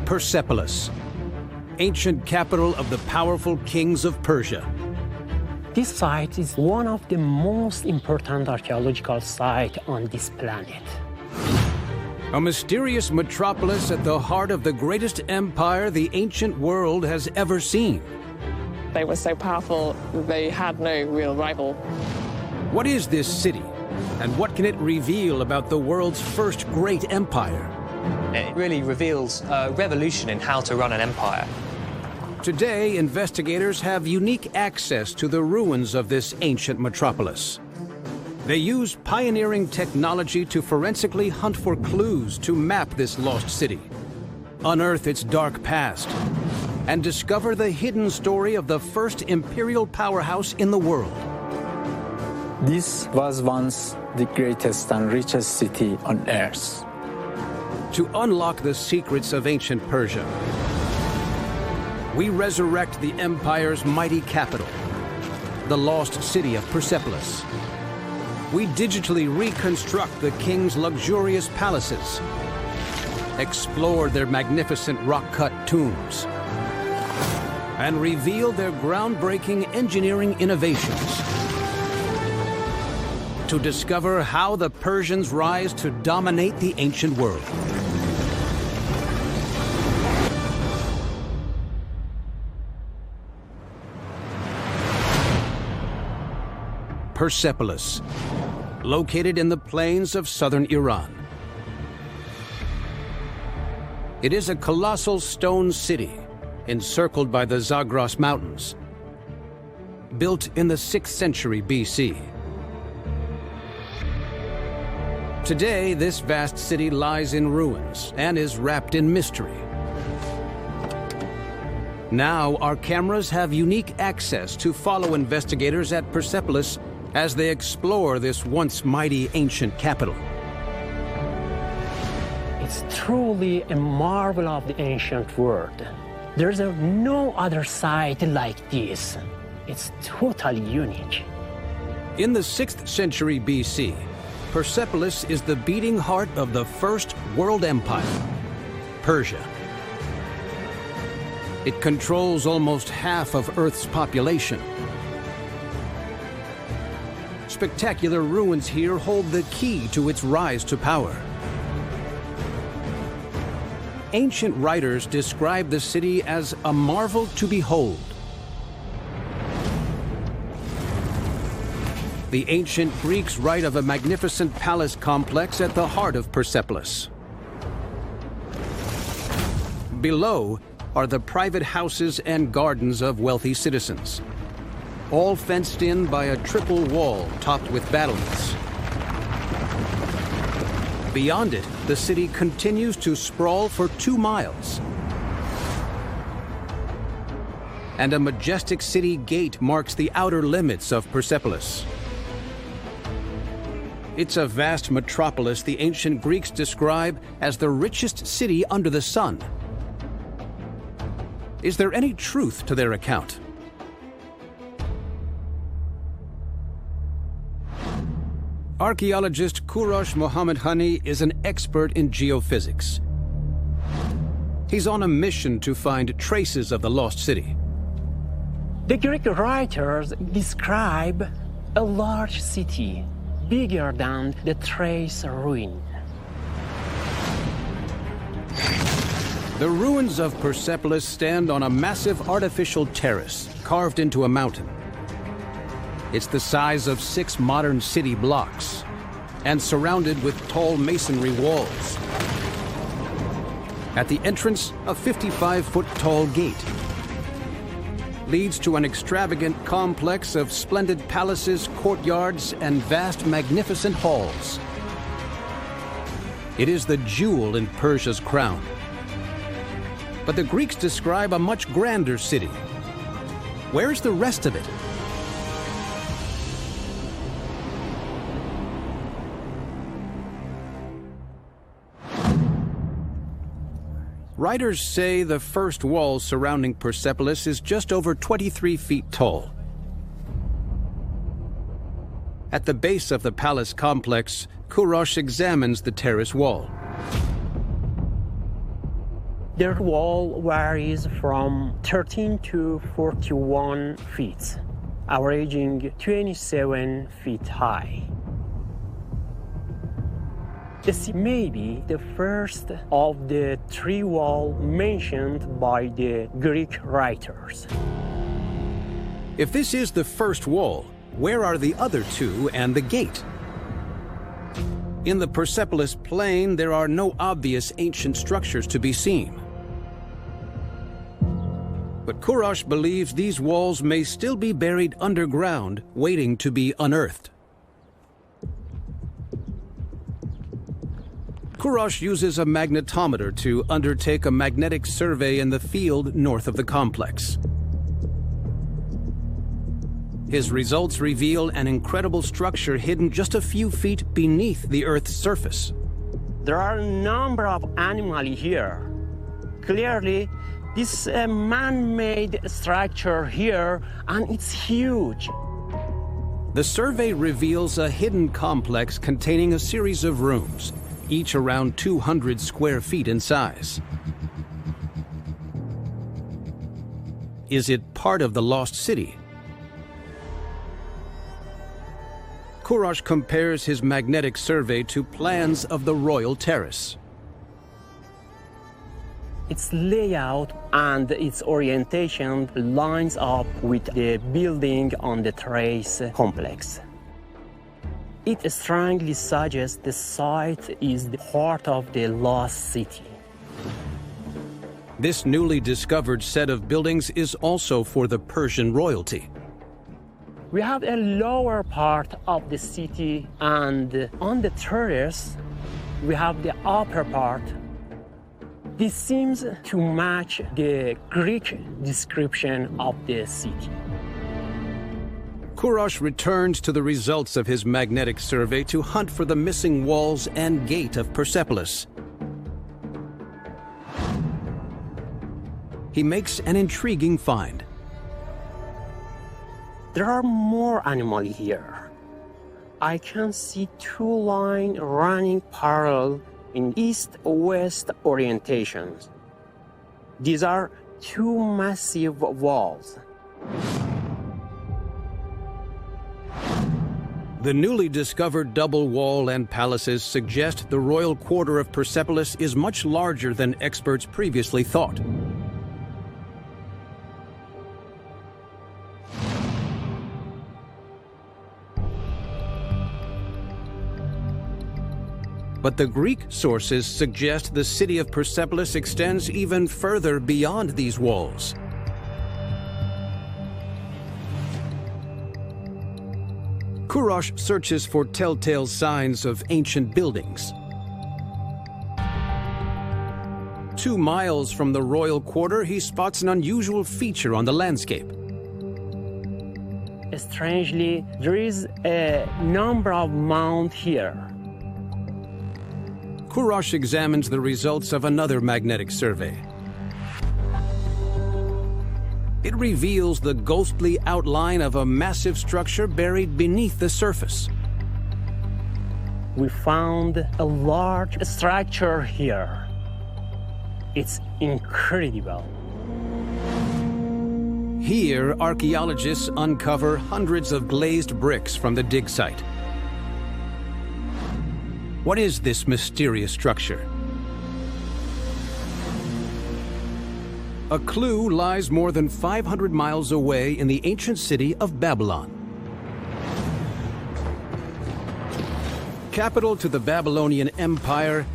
Persepolis, ancient capital of the powerful kings of Persia. This site is one of the most important archaeological sites on this planet. A mysterious metropolis at the heart of the greatest empire the ancient world has ever seen. They were so powerful, they had no real rival. What is this city, and what can it reveal about the world's first great empire? It really reveals a revolution in how to run an empire. Today, investigators have unique access to the ruins of this ancient metropolis. They use pioneering technology to forensically hunt for clues to map this lost city, unearth its dark past, and discover the hidden story of the first imperial powerhouse in the world. This was once the greatest and richest city on earth. To unlock the secrets of ancient Persia, we resurrect the empire's mighty capital, the lost city of Persepolis. We digitally reconstruct the king's luxurious palaces, explore their magnificent rock-cut tombs, and reveal their groundbreaking engineering innovations. To discover how the Persians rise to dominate the ancient world. Persepolis, located in the plains of southern Iran. It is a colossal stone city encircled by the Zagros Mountains, built in the 6th century BC. Today, this vast city lies in ruins and is wrapped in mystery. Now, our cameras have unique access to follow investigators at Persepolis as they explore this once mighty ancient capital. It's truly a marvel of the ancient world. There's no other site like this. It's totally unique. In the 6th century BC, Persepolis is the beating heart of the first world empire, Persia. It controls almost half of Earth's population. Spectacular ruins here hold the key to its rise to power. Ancient writers describe the city as a marvel to behold. The ancient Greeks write of a magnificent palace complex at the heart of Persepolis. Below are the private houses and gardens of wealthy citizens, all fenced in by a triple wall topped with battlements. Beyond it, the city continues to sprawl for 2 miles. And a majestic city gate marks the outer limits of Persepolis. It's a vast metropolis the ancient Greeks describe as the richest city under the sun. Is there any truth to their account? Archaeologist Kourosh Mohammadhani is an expert in geophysics. He's on a mission to find traces of the lost city. The Greek writers describe a large city, bigger than the Thrace ruin. The ruins of Persepolis stand on a massive artificial terrace carved into a mountain. It's the size of 6 modern city blocks and surrounded with tall masonry walls. At the entrance, a 55-foot-tall gate leads to an extravagant complex of splendid palaces, courtyards, and vast, magnificent halls. It is the jewel in Persia's crown. But the Greeks describe a much grander city. Where's the rest of it? Writers say the first wall surrounding Persepolis is just over 23 feet tall. At the base of the palace complex, Kourosh examines the terrace wall. Their wall varies from 13 to 41 feet, averaging 27 feet high. This may be the first of the three walls mentioned by the Greek writers. If this is the first wall, where are the other two and the gate? In the Persepolis plain, there are no obvious ancient structures to be seen. But Kurash believes these walls may still be buried underground, waiting to be unearthed. Kurash uses a magnetometer to undertake a magnetic survey in the field north of the complex. His results reveal an incredible structure hidden just a few feet beneath the Earth's surface. There are a number of animals here. Clearly, this man-made structure here, and it's huge. The survey reveals a hidden complex containing a series of rooms, each around 200 square feet in size. Is it part of the lost city? Kurash compares his magnetic survey to plans of the Royal Terrace. Its layout and its orientation lines up with the building on the terrace complex. It strongly suggests the site is the heart of the lost city. This newly discovered set of buildings is also for the Persian royalty. We have a lower part of the city, and on the terrace, we have the upper part. This seems to match the Greek description of the city. Kurash returns to the results of his magnetic survey to hunt for the missing walls and gate of Persepolis. He makes an intriguing find. There are more animals here. I can see two lines running parallel in east-west orientations. These are two massive walls. The newly discovered double wall and palaces suggest the royal quarter of Persepolis is much larger than experts previously thought. But the Greek sources suggest the city of Persepolis extends even further beyond these walls. Kurash searches for telltale signs of ancient buildings. 2 miles from the royal quarter, he spots an unusual feature on the landscape. Strangely, there is a number of mounds here. Kurash examines the results of another magnetic survey. It reveals the ghostly outline of a massive structure buried beneath the surface. We found a large structure here. It's incredible. Here, archaeologists uncover hundreds of glazed bricks from the dig site. What is this mysterious structure? A clue lies more than 500 miles away in the ancient city of Babylon. Capital to the Babylonian Empire,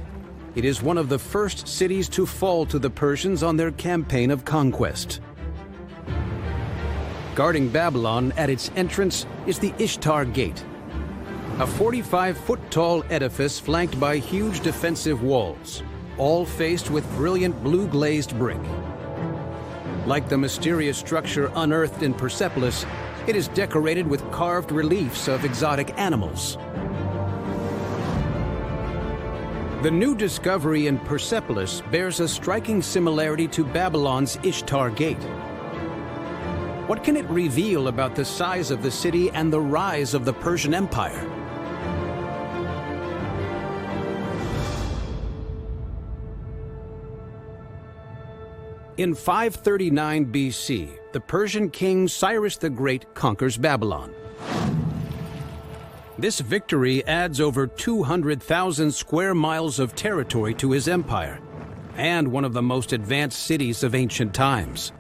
it is one of the first cities to fall to the Persians on their campaign of conquest. Guarding Babylon at its entrance is the Ishtar Gate, a 45-foot-tall edifice flanked by huge defensive walls, all faced with brilliant blue glazed brick. Like the mysterious structure unearthed in Persepolis, it is decorated with carved reliefs of exotic animals. The new discovery in Persepolis bears a striking similarity to Babylon's Ishtar Gate. What can it reveal about the size of the city and the rise of the Persian Empire? In 539 BC, the Persian king Cyrus the Great conquers Babylon. This victory adds over 200,000 square miles of territory to his empire, and one of the most advanced cities of ancient times.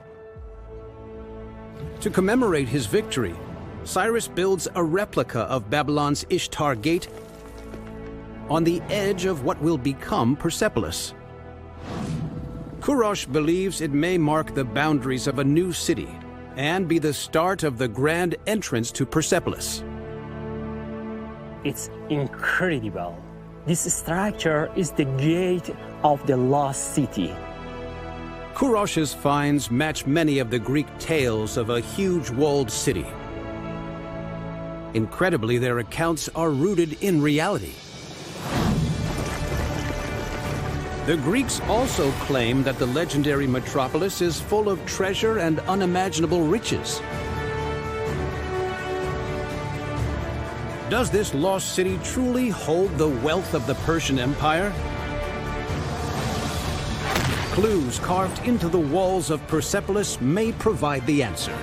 To commemorate his victory, Cyrus builds a replica of Babylon's Ishtar Gate on the edge of what will become Persepolis. Kurosh believes it may mark the boundaries of a new city and be the start of the grand entrance to Persepolis. It's incredible. This structure is the gate of the lost city. Kurosh's finds match many of the Greek tales of a huge walled city. Incredibly, their accounts are rooted in reality. The Greeks also claim that the legendary metropolis is full of treasure and unimaginable riches. Does this lost city truly hold the wealth of the Persian Empire? Clues carved into the walls of Persepolis may provide the answer.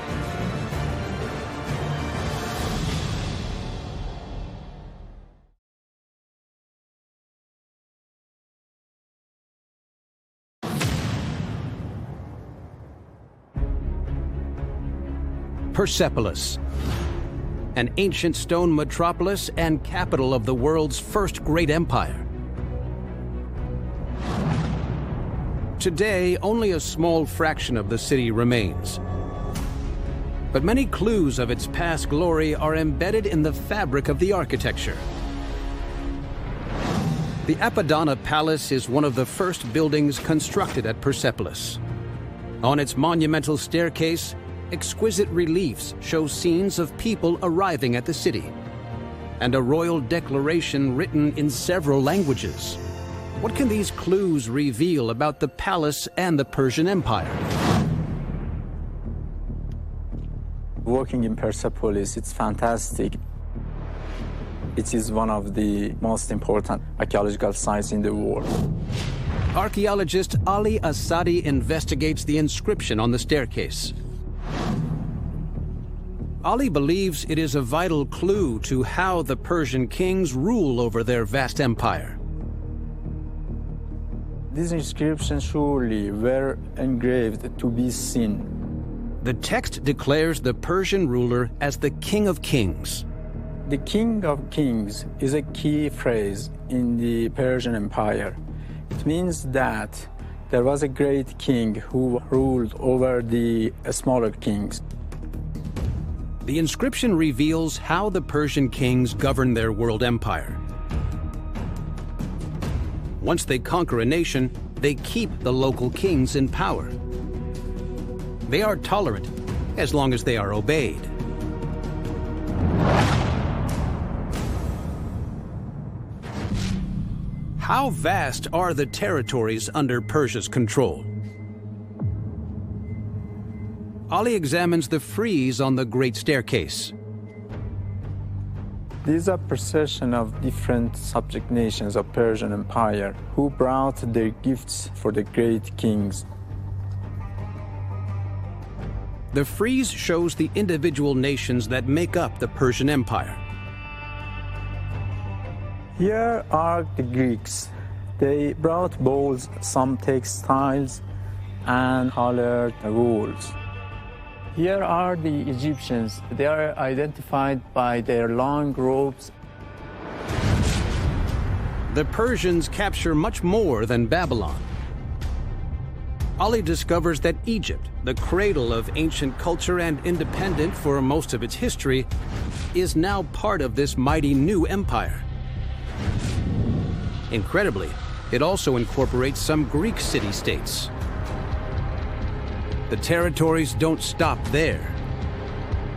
Persepolis, an ancient stone metropolis and capital of the world's first great empire. Today, only a small fraction of the city remains. But many clues of its past glory are embedded in the fabric of the architecture. The Apadana Palace is one of the first buildings constructed at Persepolis. On its monumental staircase, exquisite reliefs show scenes of people arriving at the city, and a royal declaration written in several languages. What can these clues reveal about the palace and the Persian Empire? Working in Persepolis, it's fantastic. It is one of the most important archaeological sites in the world. Archaeologist Ali Asadi investigates the inscription on the staircase. Ali believes it is a vital clue to how the Persian kings rule over their vast empire. These inscriptions surely were engraved to be seen. The text declares the Persian ruler as the King of Kings. The King of Kings is a key phrase in the Persian Empire. It means that there was a great king who ruled over the smaller kings. The inscription reveals how the Persian kings govern their world empire. Once they conquer a nation, they keep the local kings in power. They are tolerant as long as they are obeyed. How vast are the territories under Persia's control? Ali examines the frieze on the Great Staircase. These are procession of different subject nations of Persian Empire who brought their gifts for the great kings. The frieze shows the individual nations that make up the Persian Empire. Here are the Greeks. They brought bowls, some textiles, and colored wools. Here are the Egyptians. They are identified by their long robes. The Persians capture much more than Babylon. Ali discovers that Egypt, the cradle of ancient culture and independent for most of its history, is now part of this mighty new empire. Incredibly, it also incorporates some Greek city-states. The territories don't stop there.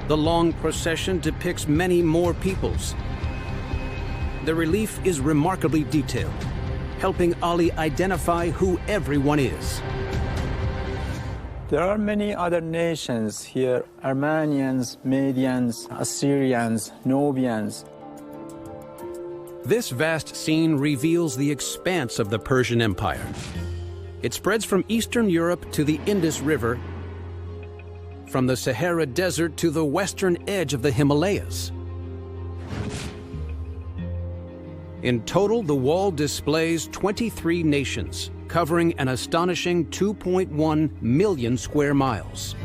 The long procession depicts many more peoples. The relief is remarkably detailed, helping Ali identify who everyone is. There are many other nations here: Armenians, Medians, Assyrians, Nubians. This vast scene reveals the expanse of the Persian Empire. It spreads from Eastern Europe to the Indus River, from the Sahara Desert to the western edge of the Himalayas. In total, the wall displays 23 nations, covering an astonishing 2.1 million square miles.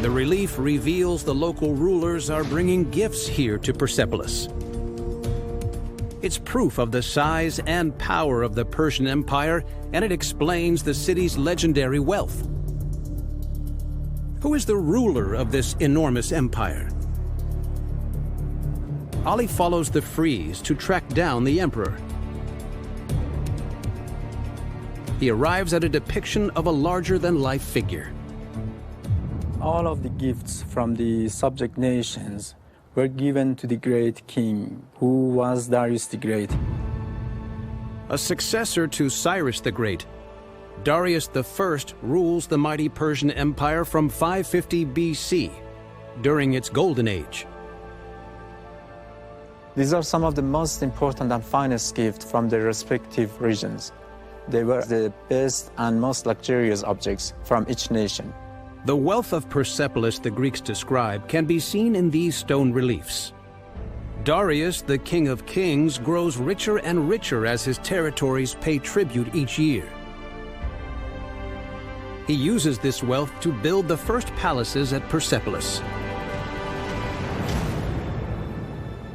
The relief reveals the local rulers are bringing gifts here to Persepolis. It's proof of the size and power of the Persian Empire, and it explains the city's legendary wealth. Who is the ruler of this enormous empire? Ali follows the frieze to track down the emperor. He arrives at a depiction of a larger-than-life figure. All of the gifts from the subject nations were given to the great king, who was Darius the Great. A successor to Cyrus the Great, Darius I rules the mighty Persian Empire from 550 BC, during its golden age. These are some of the most important and finest gifts from their respective regions. They were the best and most luxurious objects from each nation. The wealth of Persepolis the Greeks describe can be seen in these stone reliefs. Darius, the King of Kings, grows richer and richer as his territories pay tribute each year. He uses this wealth to build the first palaces at Persepolis.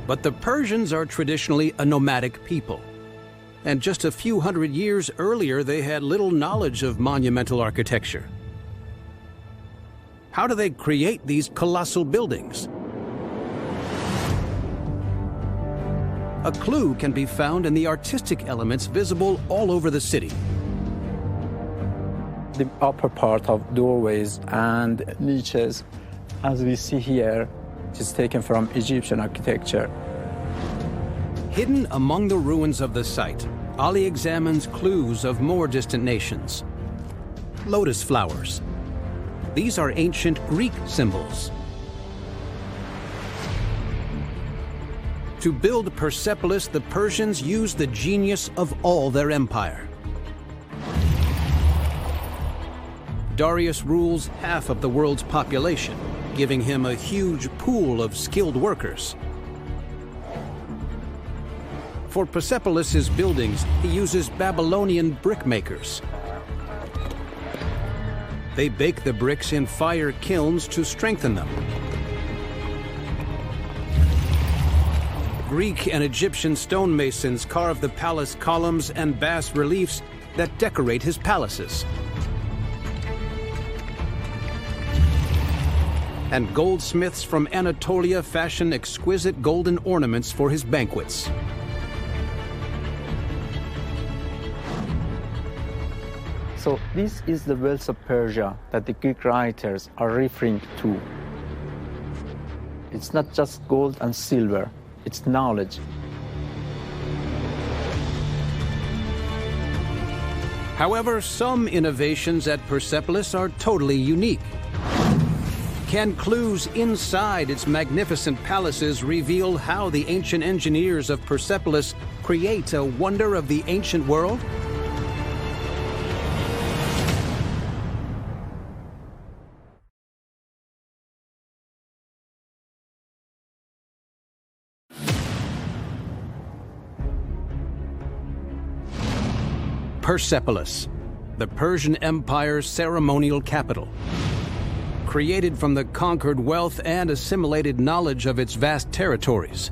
But the Persians are traditionally a nomadic people. And just a few hundred years earlier, they had little knowledge of monumental architecture. How do they create these colossal buildings? A clue can be found in the artistic elements visible all over the city. The upper part of doorways and niches, as we see here, is taken from Egyptian architecture. Hidden among the ruins of the site, Ali examines clues of more distant nations. Lotus flowers. These are ancient Greek symbols. To build Persepolis, the Persians used the genius of all their empire. Darius rules half of the world's population, giving him a huge pool of skilled workers. For Persepolis' buildings, he uses Babylonian brickmakers. They bake the bricks in fire kilns to strengthen them. Greek and Egyptian stonemasons carve the palace columns and bas reliefs that decorate his palaces. And goldsmiths from Anatolia fashion exquisite golden ornaments for his banquets. So this is the wealth of Persia that the Greek writers are referring to. It's not just gold and silver, it's knowledge. However, some innovations at Persepolis are totally unique. Can clues inside its magnificent palaces reveal how the ancient engineers of Persepolis create a wonder of the ancient world? Persepolis, the Persian Empire's ceremonial capital. Created from the conquered wealth and assimilated knowledge of its vast territories.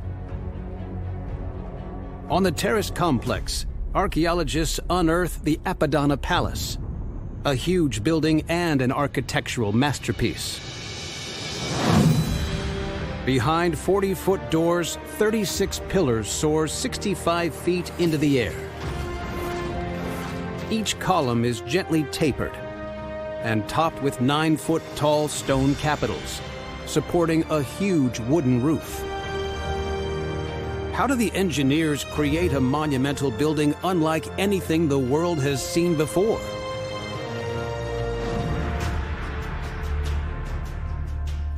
On the terrace complex, archaeologists unearth the Apadana Palace, a huge building and an architectural masterpiece. Behind 40-foot doors, 36 pillars soar 65 feet into the air. Each column is gently tapered and topped with 9-foot-tall stone capitals, supporting a huge wooden roof. How do the engineers create a monumental building unlike anything the world has seen before?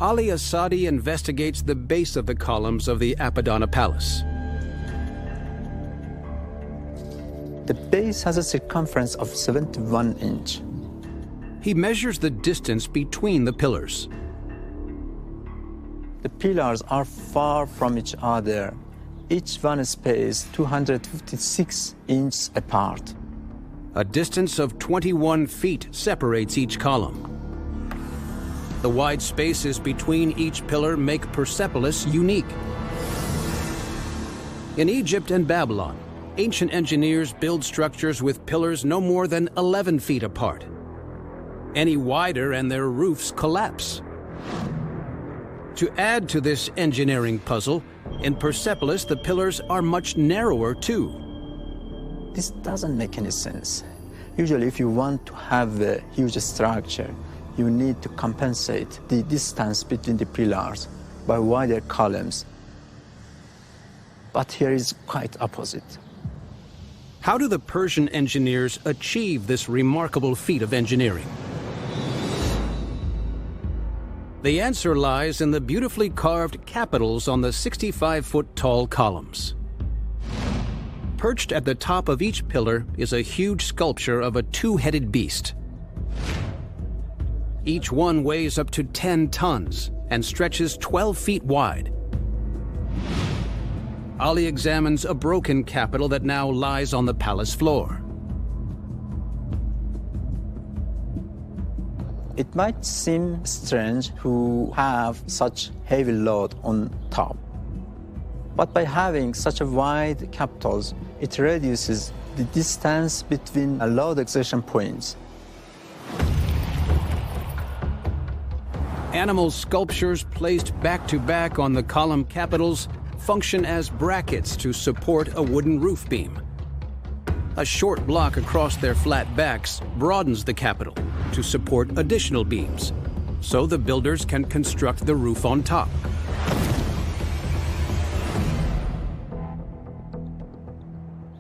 Ali Asadi investigates the base of the columns of the Apadana Palace. The base has a circumference of 71 inches. He measures the distance between the pillars. The pillars are far from each other. Each one is spaced 256 inches apart. A distance of 21 feet separates each column. The wide spaces between each pillar make Persepolis unique. In Egypt and Babylon, ancient engineers build structures with pillars no more than 11 feet apart. Any wider and their roofs collapse. To add to this engineering puzzle, in Persepolis the pillars are much narrower too. This doesn't make any sense. Usually if you want to have a huge structure, you need to compensate the distance between the pillars by wider columns. But here is quite opposite. How do the Persian engineers achieve this remarkable feat of engineering? The answer lies in the beautifully carved capitals on the 65-foot-tall columns. Perched at the top of each pillar is a huge sculpture of a two-headed beast. Each one weighs up to 10 tons and stretches 12 feet wide. Ali examines a broken capital that now lies on the palace floor. It might seem strange to have such heavy load on top. But by having such a wide capitals, it reduces the distance between load exertion points. Animal sculptures placed back to back on the column capitals function as brackets to support a wooden roof beam. A short block across their flat backs broadens the capital to support additional beams, so the builders can construct the roof on top.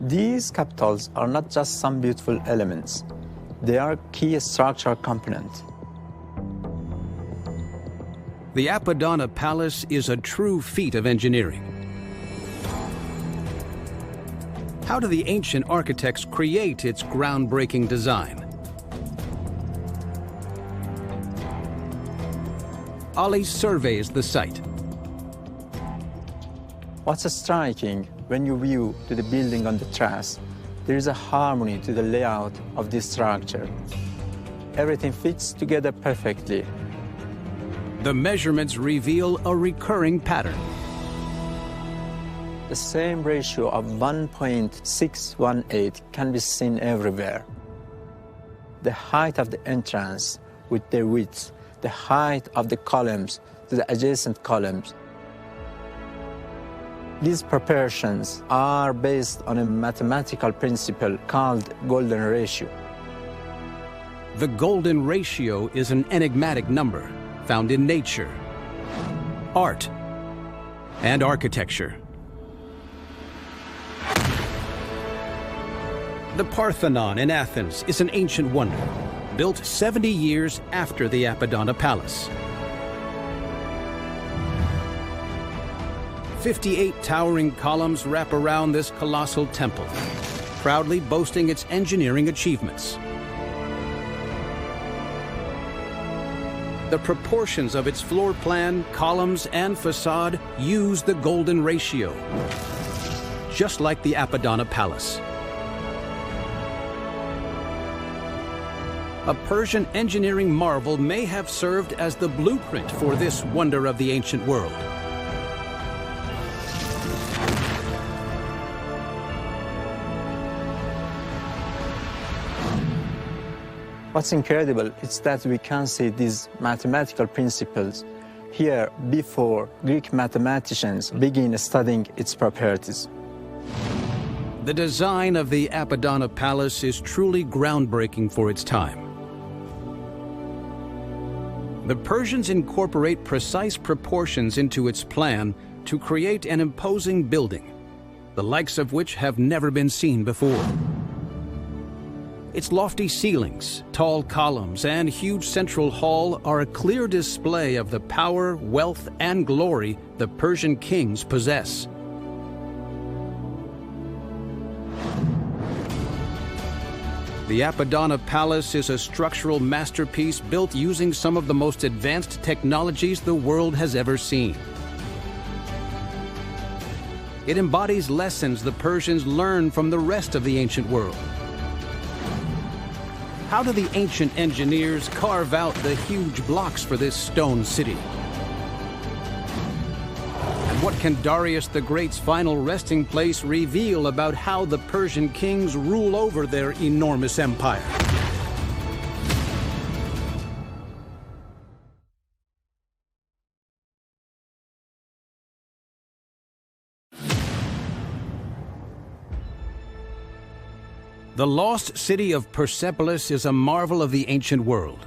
These capitals are not just some beautiful elements. They are key structural components. The Apadana Palace is a true feat of engineering. How do the ancient architects create its groundbreaking design? Ali surveys the site. What's striking when you view to the building on the terrace, there is a harmony to the layout of this structure. Everything fits together perfectly. The measurements reveal a recurring pattern. The same ratio of 1.618 can be seen everywhere. The height of the entrance with their width, the height of the columns to the adjacent columns. These proportions are based on a mathematical principle called golden ratio. The golden ratio is an enigmatic number found in nature, art, and architecture. The Parthenon in Athens is an ancient wonder, built 70 years after the Apadana Palace. 58 towering columns wrap around this colossal temple, proudly boasting its engineering achievements. The proportions of its floor plan, columns, and facade use the golden ratio, just like the Apadana Palace. A Persian engineering marvel may have served as the blueprint for this wonder of the ancient world. What's incredible is that we can see these mathematical principles here before Greek mathematicians begin studying its properties. The design of the Apadana Palace is truly groundbreaking for its time. The Persians incorporate precise proportions into its plan to create an imposing building, the likes of which have never been seen before. Its lofty ceilings, tall columns, and huge central hall are a clear display of the power, wealth, and glory the Persian kings possess. The Apadana Palace is a structural masterpiece built using some of the most advanced technologies the world has ever seen. It embodies lessons the Persians learned from the rest of the ancient world. How do the ancient engineers carve out the huge blocks for this stone city? And what can Darius the Great's final resting place reveal about how the Persian kings rule over their enormous empire? The lost city of Persepolis is a marvel of the ancient world.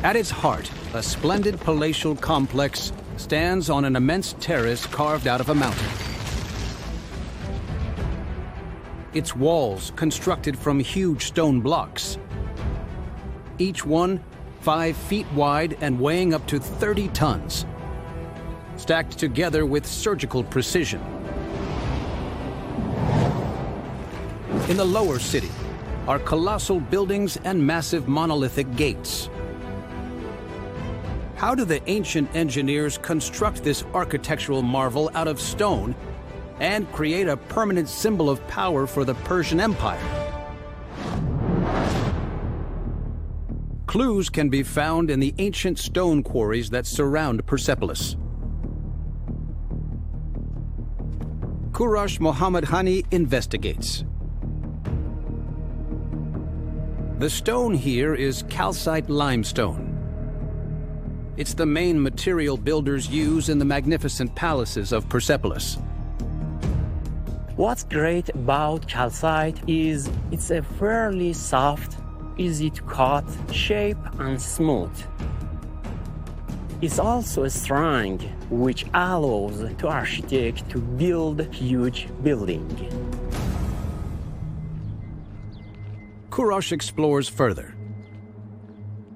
At its heart, a splendid palatial complex stands on an immense terrace carved out of a mountain. Its walls constructed from huge stone blocks, each one 5 feet wide and weighing up to 30 tons, stacked together with surgical precision. In the lower city are colossal buildings and massive monolithic gates. How do the ancient engineers construct this architectural marvel out of stone and create a permanent symbol of power for the Persian Empire? Clues can be found in the ancient stone quarries that surround Persepolis. Kurash Mohammad Hani investigates. The stone here is calcite limestone. It's the main material builders use in the magnificent palaces of Persepolis. What's great about calcite is it's a fairly soft, easy to cut, shape and smooth. It's also strong, which allows the architect to build huge buildings. Kurash explores further.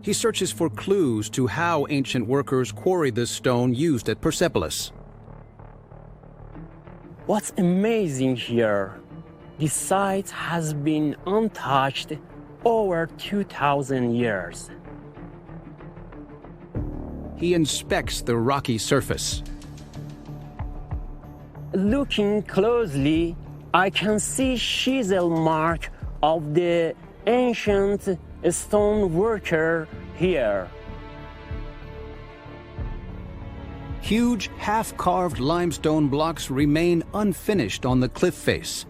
He searches for clues to how ancient workers quarried the stone used at Persepolis. What's amazing here, this site has been untouched over 2,000 years. He inspects the rocky surface. Looking closely, I can see chisel mark of the ancient stone worker here. Huge, half-carved limestone blocks remain unfinished on the cliff face.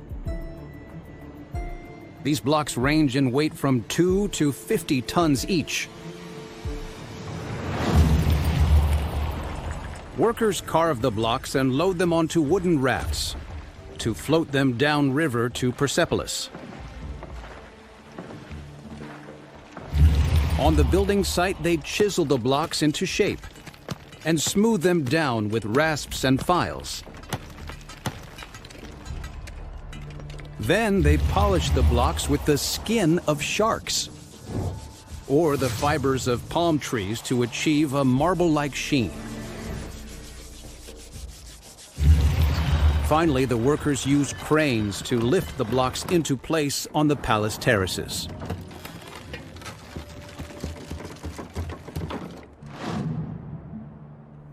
These blocks range in weight from 2 to 50 tons each. Workers carve the blocks and load them onto wooden rafts to float them downriver to Persepolis. On the building site, they chisel the blocks into shape and smooth them down with rasps and files. Then they polish the blocks with the skin of sharks or the fibers of palm trees to achieve a marble-like sheen. Finally, the workers use cranes to lift the blocks into place on the palace terraces.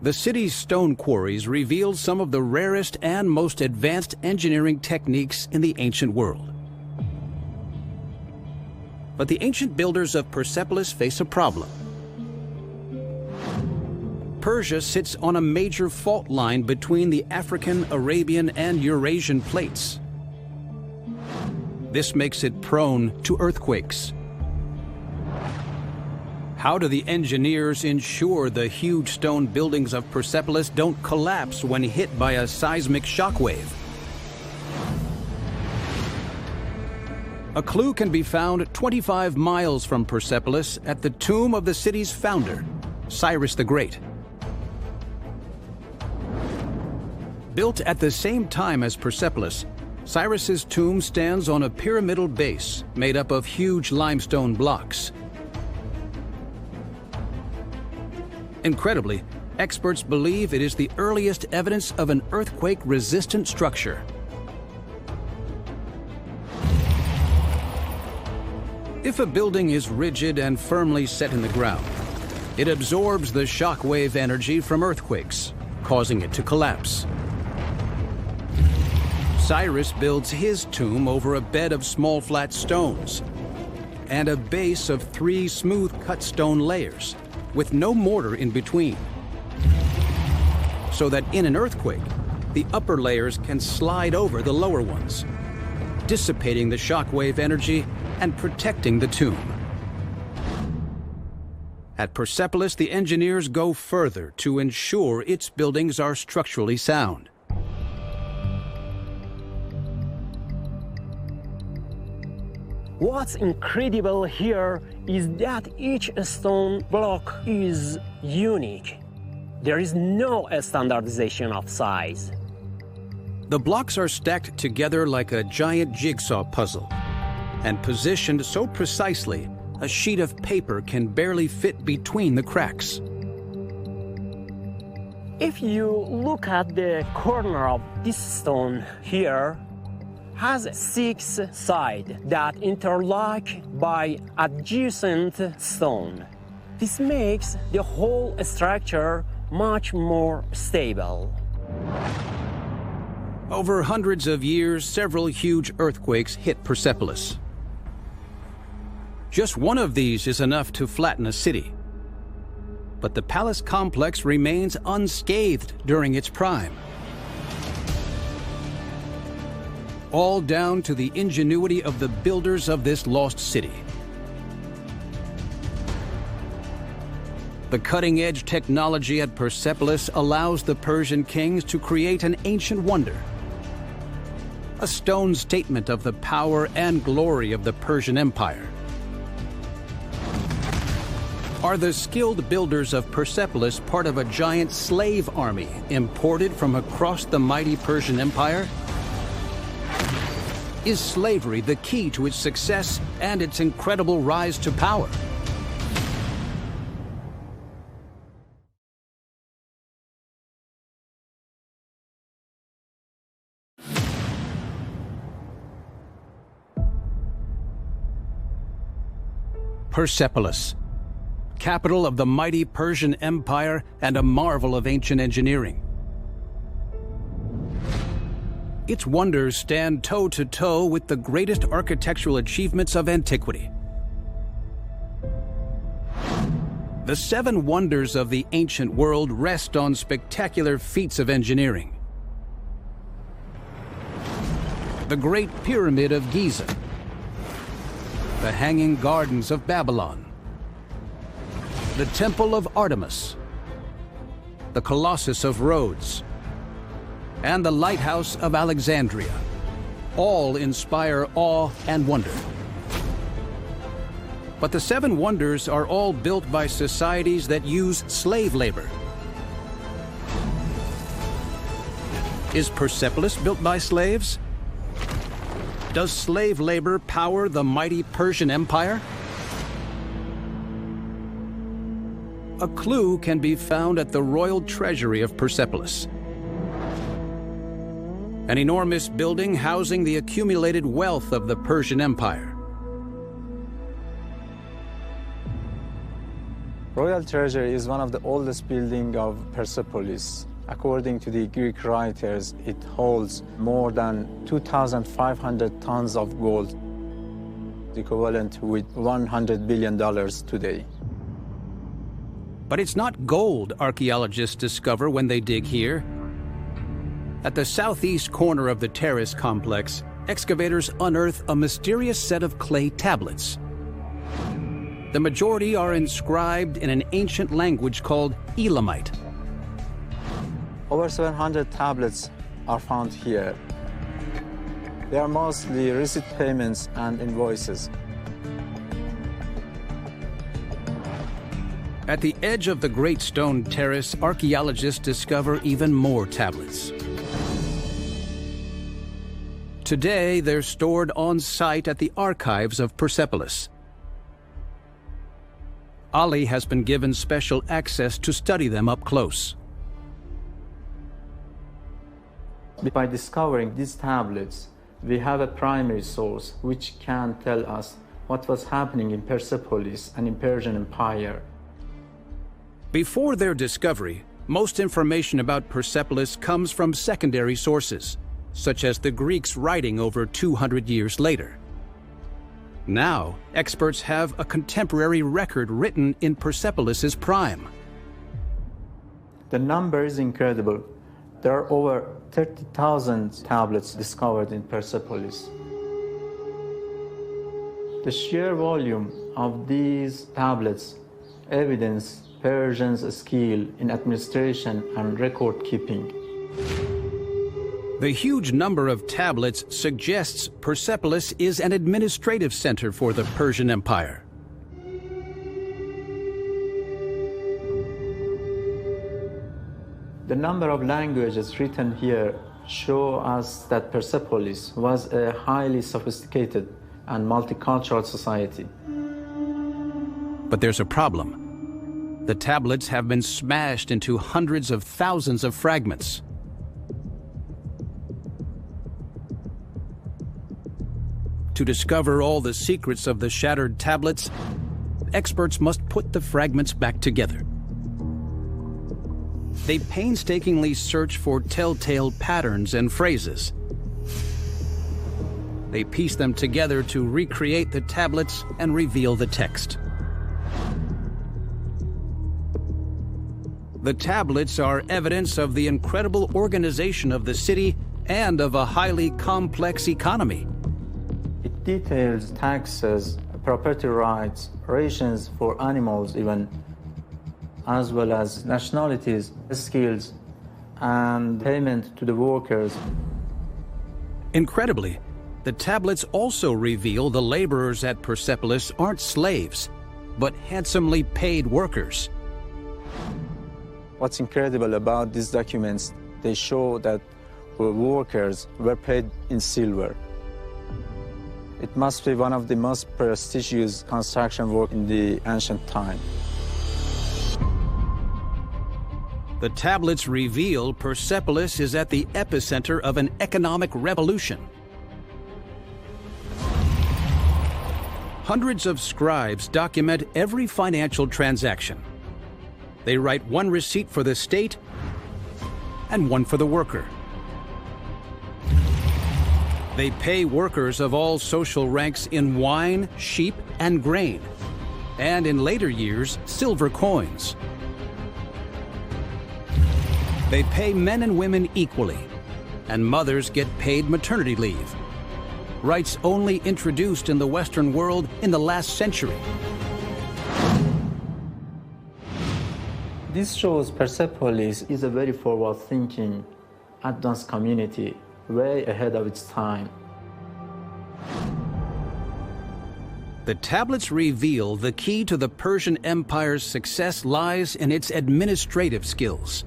The city's stone quarries reveal some of the rarest and most advanced engineering techniques in the ancient world. But the ancient builders of Persepolis face a problem. Persia sits on a major fault line between the African, Arabian, and Eurasian plates. This makes it prone to earthquakes. How do the engineers ensure the huge stone buildings of Persepolis don't collapse when hit by a seismic shockwave? A clue can be found 25 miles from Persepolis at the tomb of the city's founder, Cyrus the Great. Built at the same time as Persepolis, Cyrus's tomb stands on a pyramidal base made up of huge limestone blocks. Incredibly, experts believe it is the earliest evidence of an earthquake-resistant structure. If a building is rigid and firmly set in the ground, it absorbs the shock wave energy from earthquakes, causing it to collapse. Cyrus builds his tomb over a bed of small flat stones and a base of 3 smooth-cut stone layers with no mortar in between, so that in an earthquake, the upper layers can slide over the lower ones, dissipating the shockwave energy and protecting the tomb. At Persepolis, the engineers go further to ensure its buildings are structurally sound. What's incredible here is that each stone block is unique. There is no standardization of size. The blocks are stacked together like a giant jigsaw puzzle and positioned so precisely a sheet of paper can barely fit between the cracks. If you look at the corner of this stone here, has 6 sides that interlock by adjacent stone. This makes the whole structure much more stable. Over hundreds of years, several huge earthquakes hit Persepolis. Just one of these is enough to flatten a city. But the palace complex remains unscathed during its prime. All down to the ingenuity of the builders of this lost city. The cutting-edge technology at Persepolis allows the Persian kings to create an ancient wonder, a stone statement of the power and glory of the Persian Empire. Are the skilled builders of Persepolis part of a giant slave army imported from across the mighty Persian Empire? Is slavery the key to its success and its incredible rise to power? Persepolis, capital of the mighty Persian Empire and a marvel of ancient engineering. Its wonders stand toe-to-toe with the greatest architectural achievements of antiquity. The 7 wonders of the ancient world rest on spectacular feats of engineering. The Great Pyramid of Giza, the Hanging Gardens of Babylon, the Temple of Artemis, the Colossus of Rhodes, and the Lighthouse of Alexandria, all inspire awe and wonder. But the 7 wonders are all built by societies that use slave labor. Is Persepolis built by slaves? Does slave labor power the mighty Persian Empire? A clue can be found at the royal treasury of Persepolis, an enormous building housing the accumulated wealth of the Persian Empire. Royal Treasury is one of the oldest buildings of Persepolis. According to the Greek writers, it holds more than 2,500 tons of gold, equivalent with $100 billion today. But it's not gold archaeologists discover when they dig here. At the southeast corner of the terrace complex, excavators unearth a mysterious set of clay tablets. The majority are inscribed in an ancient language called Elamite. Over 700 tablets are found here. They are mostly receipt payments and invoices. At the edge of the Great Stone Terrace, archaeologists discover even more tablets. Today, they're stored on site at the archives of Persepolis. Ali has been given special access to study them up close. By discovering these tablets, we have a primary source which can tell us what was happening in Persepolis and in Persian Empire. Before their discovery, most information about Persepolis comes from secondary sources, such as the Greeks writing over 200 years later. Now, experts have a contemporary record written in Persepolis's prime. The number is incredible. There are over 30,000 tablets discovered in Persepolis. The sheer volume of these tablets evidence Persians' skill in administration and record keeping. The huge number of tablets suggests Persepolis is an administrative center for the Persian Empire. The number of languages written here show us that Persepolis was a highly sophisticated and multicultural society. But there's a problem. The tablets have been smashed into hundreds of thousands of fragments. To discover all the secrets of the shattered tablets, experts must put the fragments back together. They painstakingly search for telltale patterns and phrases. They piece them together to recreate the tablets and reveal the text. The tablets are evidence of the incredible organization of the city and of a highly complex economy. It details taxes, property rights, rations for animals even, as well as nationalities, skills, and payment to the workers. Incredibly, the tablets also reveal the laborers at Persepolis aren't slaves, but handsomely paid workers. What's incredible about these documents, they show that workers were paid in silver. It must be one of the most prestigious construction work in the ancient time. The tablets reveal Persepolis is at the epicenter of an economic revolution. Hundreds of scribes document every financial transaction. They write one receipt for the state and one for the worker. They pay workers of all social ranks in wine, sheep, and grain, and in later years, silver coins. They pay men and women equally, and mothers get paid maternity leave, rights only introduced in the Western world in the last century. This shows Persepolis is a very forward-thinking, advanced community, way ahead of its time. The tablets reveal the key to the Persian Empire's success lies in its administrative skills.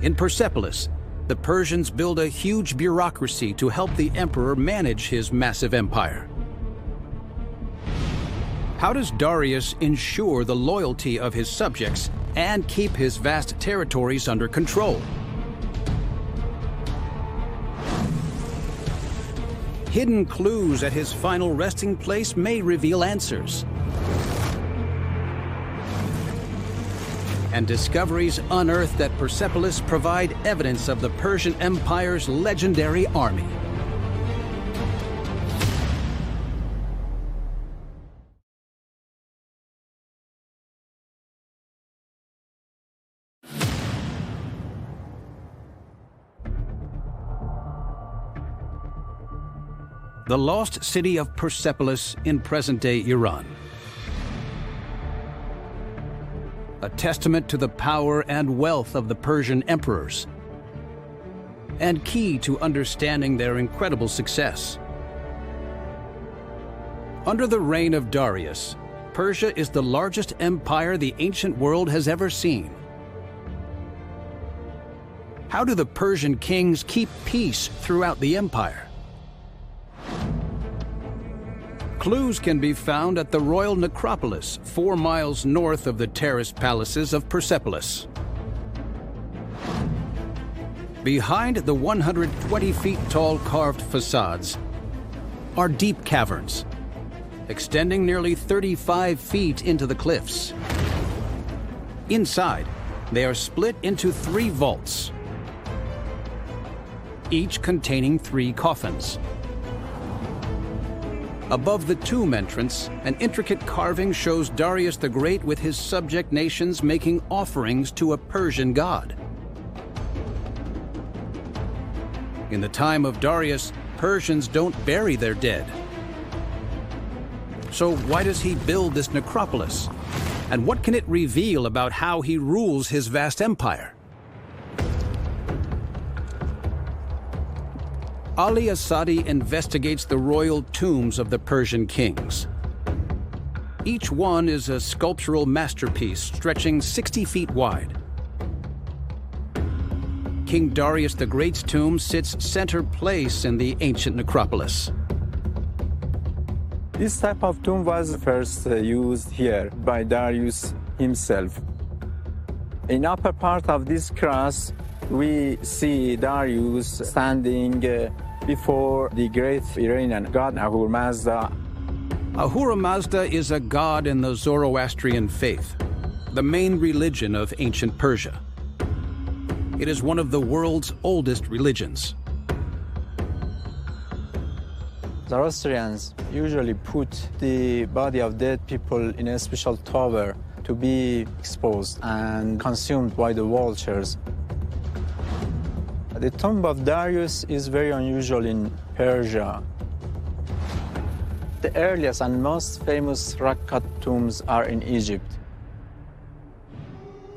In Persepolis, the Persians build a huge bureaucracy to help the emperor manage his massive empire. How does Darius ensure the loyalty of his subjects and keep his vast territories under control? Hidden clues at his final resting place may reveal answers. And discoveries unearthed at Persepolis provide evidence of the Persian Empire's legendary army. The lost city of Persepolis in present-day Iran. A testament to the power and wealth of the Persian emperors, and key to understanding their incredible success. Under the reign of Darius, Persia is the largest empire the ancient world has ever seen. How do the Persian kings keep peace throughout the empire? Clues can be found at the royal necropolis, 4 miles north of the terraced palaces of Persepolis. Behind the 120 feet tall carved facades, are deep caverns, extending nearly 35 feet into the cliffs. Inside, they are split into 3 vaults, each containing 3 coffins. Above the tomb entrance, an intricate carving shows Darius the Great with his subject nations making offerings to a Persian god. In the time of Darius, Persians don't bury their dead. So why does he build this necropolis? And what can it reveal about how he rules his vast empire? Ali Asadi investigates the royal tombs of the Persian kings. Each one is a sculptural masterpiece stretching 60 feet wide. King Darius the Great's tomb sits center place in the ancient necropolis. This type of tomb was first used here by Darius himself. In upper part of this cross, we see Darius standing before the great Iranian god Ahura Mazda. Ahura Mazda is a god in the Zoroastrian faith, the main religion of ancient Persia. It is one of the world's oldest religions. Zoroastrians usually put the body of dead people in a special tower to be exposed and consumed by the vultures. The tomb of Darius is very unusual in Persia. The earliest and most famous rock-cut tombs are in Egypt.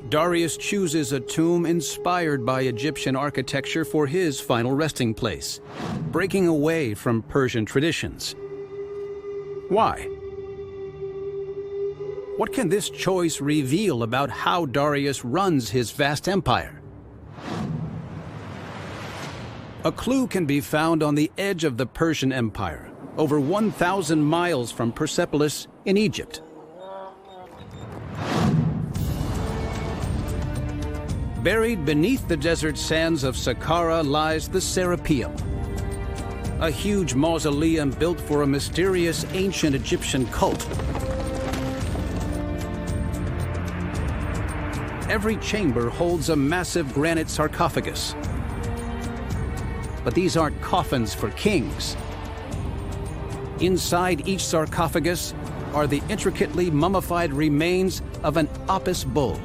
Darius chooses a tomb inspired by Egyptian architecture for his final resting place, breaking away from Persian traditions. Why? What can this choice reveal about how Darius runs his vast empire? A clue can be found on the edge of the Persian Empire, over 1,000 miles from Persepolis in Egypt. Buried beneath the desert sands of Saqqara lies the Serapeum, a huge mausoleum built for a mysterious ancient Egyptian cult. Every chamber holds a massive granite sarcophagus. But these aren't coffins for kings. Inside each sarcophagus are the intricately mummified remains of an Apis bull.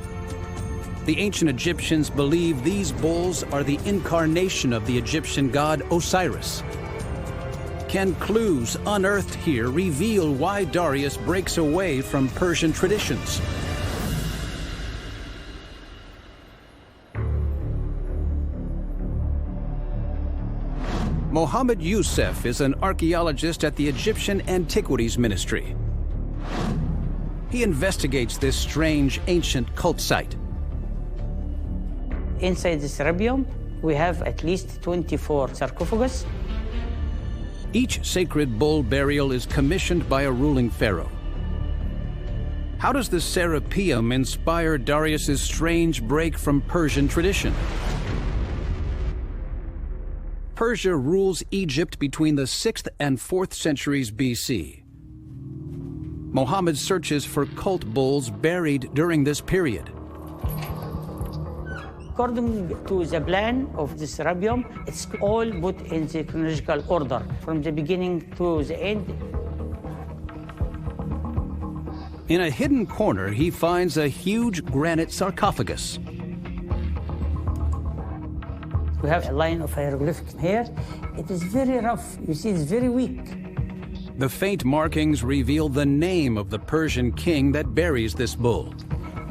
The ancient Egyptians believe these bulls are the incarnation of the Egyptian god Osiris. Can clues unearthed here reveal why Darius breaks away from Persian traditions? Mohammed Youssef is an archaeologist at the Egyptian Antiquities Ministry. He investigates this strange ancient cult site. Inside the Serapeum, we have at least 24 sarcophagus. Each sacred bull burial is commissioned by a ruling pharaoh. How does the Serapeum inspire Darius's strange break from Persian tradition? Persia rules Egypt between the 6th and 4th centuries BC. Muhammad searches for cult bulls buried during this period. According to the plan of the Serapeum, it's all put in the chronological order, from the beginning to the end. In a hidden corner, he finds a huge granite sarcophagus. We have a line of hieroglyphics here. It is very rough. You see, it's very weak. The faint markings reveal the name of the Persian king that buries this bull.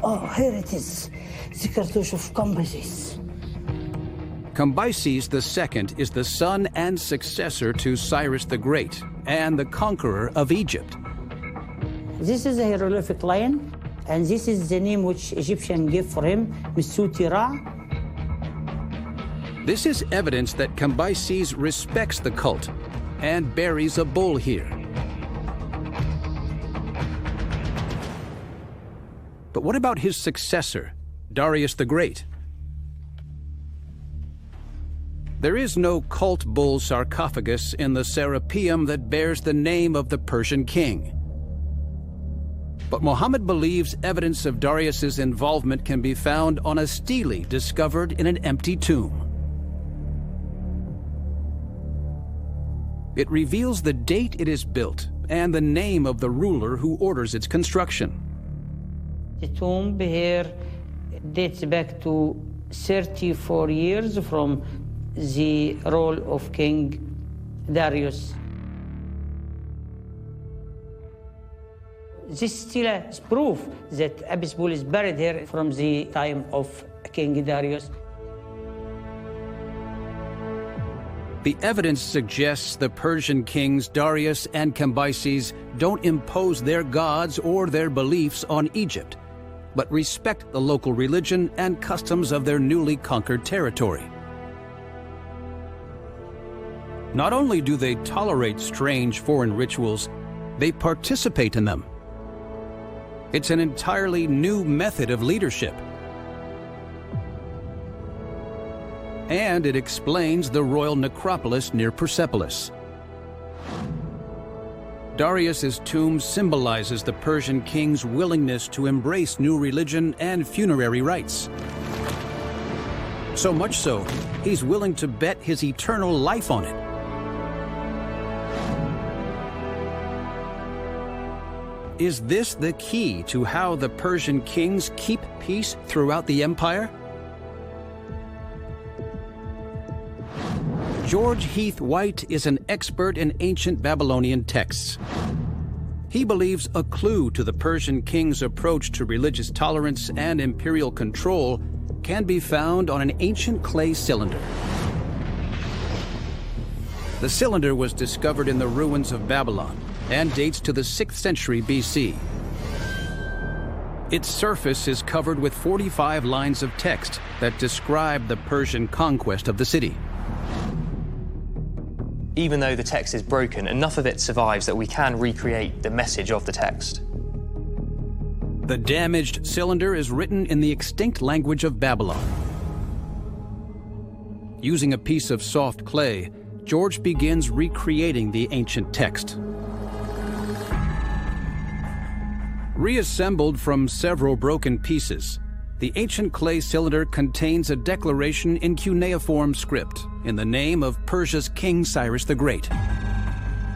Oh, here it is. The cartouche of Cambyses. Cambyses II is the son and successor to Cyrus the Great and the conqueror of Egypt. This is a hieroglyphic line, and this is the name which Egyptians gave for him, Misuti Ra. This is evidence that Cambyses respects the cult and buries a bull here. But what about his successor, Darius the Great? There is no cult bull sarcophagus in the Serapeum that bears the name of the Persian king. But Muhammad believes evidence of Darius's involvement can be found on a stele discovered in an empty tomb. It reveals the date it is built and the name of the ruler who orders its construction. The tomb here dates back to 34 years from the rule of King Darius. This stele is proof that Abisbul is buried here from the time of King Darius. The evidence suggests the Persian kings Darius and Cambyses don't impose their gods or their beliefs on Egypt, but respect the local religion and customs of their newly conquered territory. Not only do they tolerate strange foreign rituals, they participate in them. It's an entirely new method of leadership. And it explains the royal necropolis near Persepolis. Darius's tomb symbolizes the Persian king's willingness to embrace new religion and funerary rites. So much so, he's willing to bet his eternal life on it. Is this the key to how the Persian kings keep peace throughout the empire? George Heath White is an expert in ancient Babylonian texts. He believes a clue to the Persian king's approach to religious tolerance and imperial control can be found on an ancient clay cylinder. The cylinder was discovered in the ruins of Babylon and dates to the 6th century BC. Its surface is covered with 45 lines of text that describe the Persian conquest of the city. Even though the text is broken, enough of it survives that we can recreate the message of the text. The damaged cylinder is written in the extinct language of Babylon. Using a piece of soft clay, George begins recreating the ancient text. Reassembled from several broken pieces, the ancient clay cylinder contains a declaration in cuneiform script in the name of Persia's King Cyrus the Great.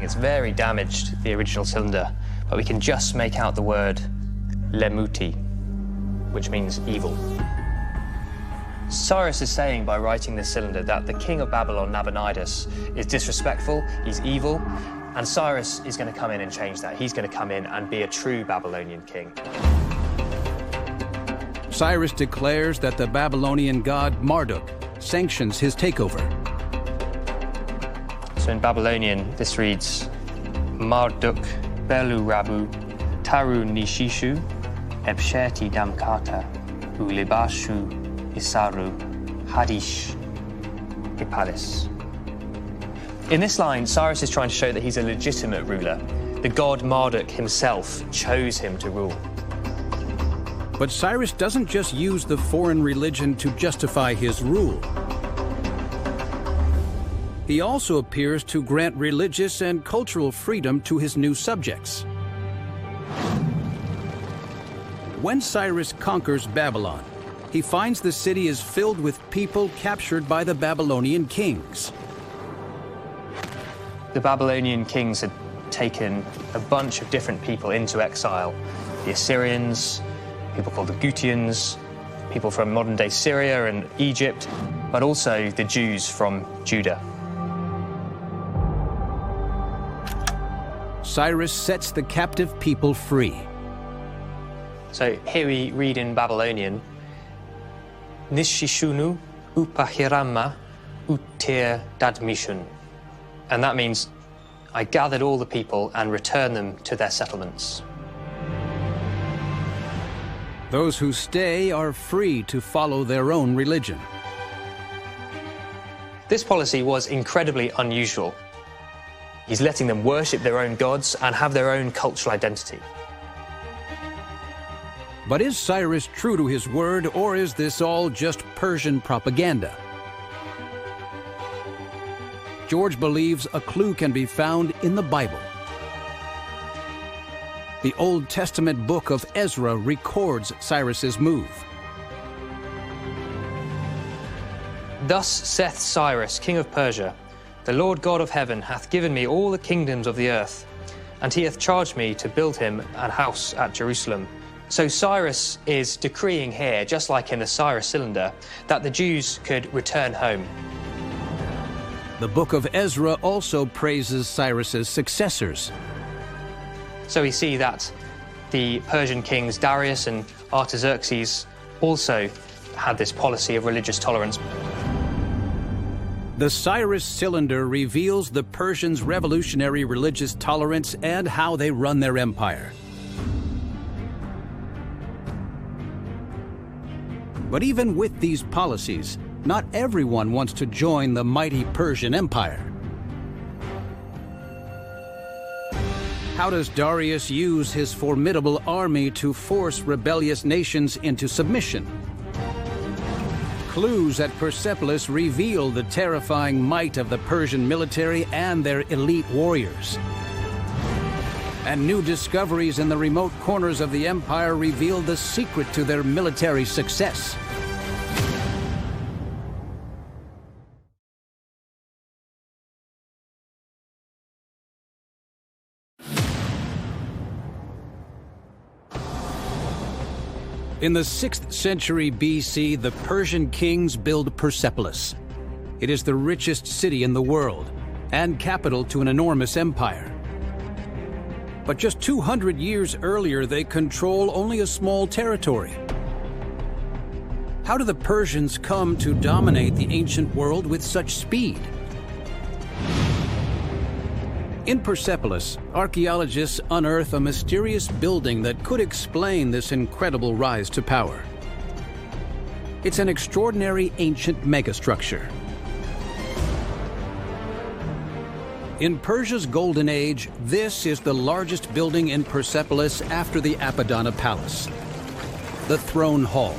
It's very damaged, the original cylinder, but we can just make out the word Lemuti, which means evil. Cyrus is saying by writing this cylinder that the king of Babylon, Nabonidus, is disrespectful, he's evil, and Cyrus is going to come in and change that. He's going to come in and be a true Babylonian king. Cyrus declares that the Babylonian god Marduk sanctions his takeover. So in Babylonian, this reads, Marduk Belu Rabu Taru Nishishu Ebsheti Damkata Ulibashu Isaru Hadish Ipalis. In this line, Cyrus is trying to show that he's a legitimate ruler. The god Marduk himself chose him to rule. But Cyrus doesn't just use the foreign religion to justify his rule. He also appears to grant religious and cultural freedom to his new subjects. When Cyrus conquers Babylon, he finds the city is filled with people captured by the Babylonian kings. The Babylonian kings had taken a bunch of different people into exile. The Assyrians, people called the Gutians, people from modern-day Syria and Egypt, but also the Jews from Judah. Cyrus sets the captive people free. So here we read in Babylonian, Nishishunu upahirama utir dadmishun. And that means, I gathered all the people and returned them to their settlements. Those who stay are free to follow their own religion. This policy was incredibly unusual. He's letting them worship their own gods and have their own cultural identity. But is Cyrus true to his word, or is this all just Persian propaganda? George believes a clue can be found in the Bible. The Old Testament book of Ezra records Cyrus's move. Thus saith Cyrus, king of Persia, the Lord God of heaven hath given me all the kingdoms of the earth, and he hath charged me to build him an house at Jerusalem. So Cyrus is decreeing here, just like in the Cyrus cylinder, that the Jews could return home. The book of Ezra also praises Cyrus's successors. So we see that the Persian kings Darius and Artaxerxes also had this policy of religious tolerance. The Cyrus cylinder reveals the Persians' revolutionary religious tolerance and how they run their empire. But even with these policies, not everyone wants to join the mighty Persian Empire. How does Darius use his formidable army to force rebellious nations into submission? Clues at Persepolis reveal the terrifying might of the Persian military and their elite warriors. And new discoveries in the remote corners of the empire reveal the secret to their military success. In the 6th century BC, the Persian kings build Persepolis. It is the richest city in the world and capital to an enormous empire. But just 200 years earlier, they control only a small territory. How do the Persians come to dominate the ancient world with such speed? In Persepolis, archaeologists unearth a mysterious building that could explain this incredible rise to power. It's an extraordinary ancient megastructure. In Persia's Golden Age, this is the largest building in Persepolis after the Apadana Palace, the Throne Hall.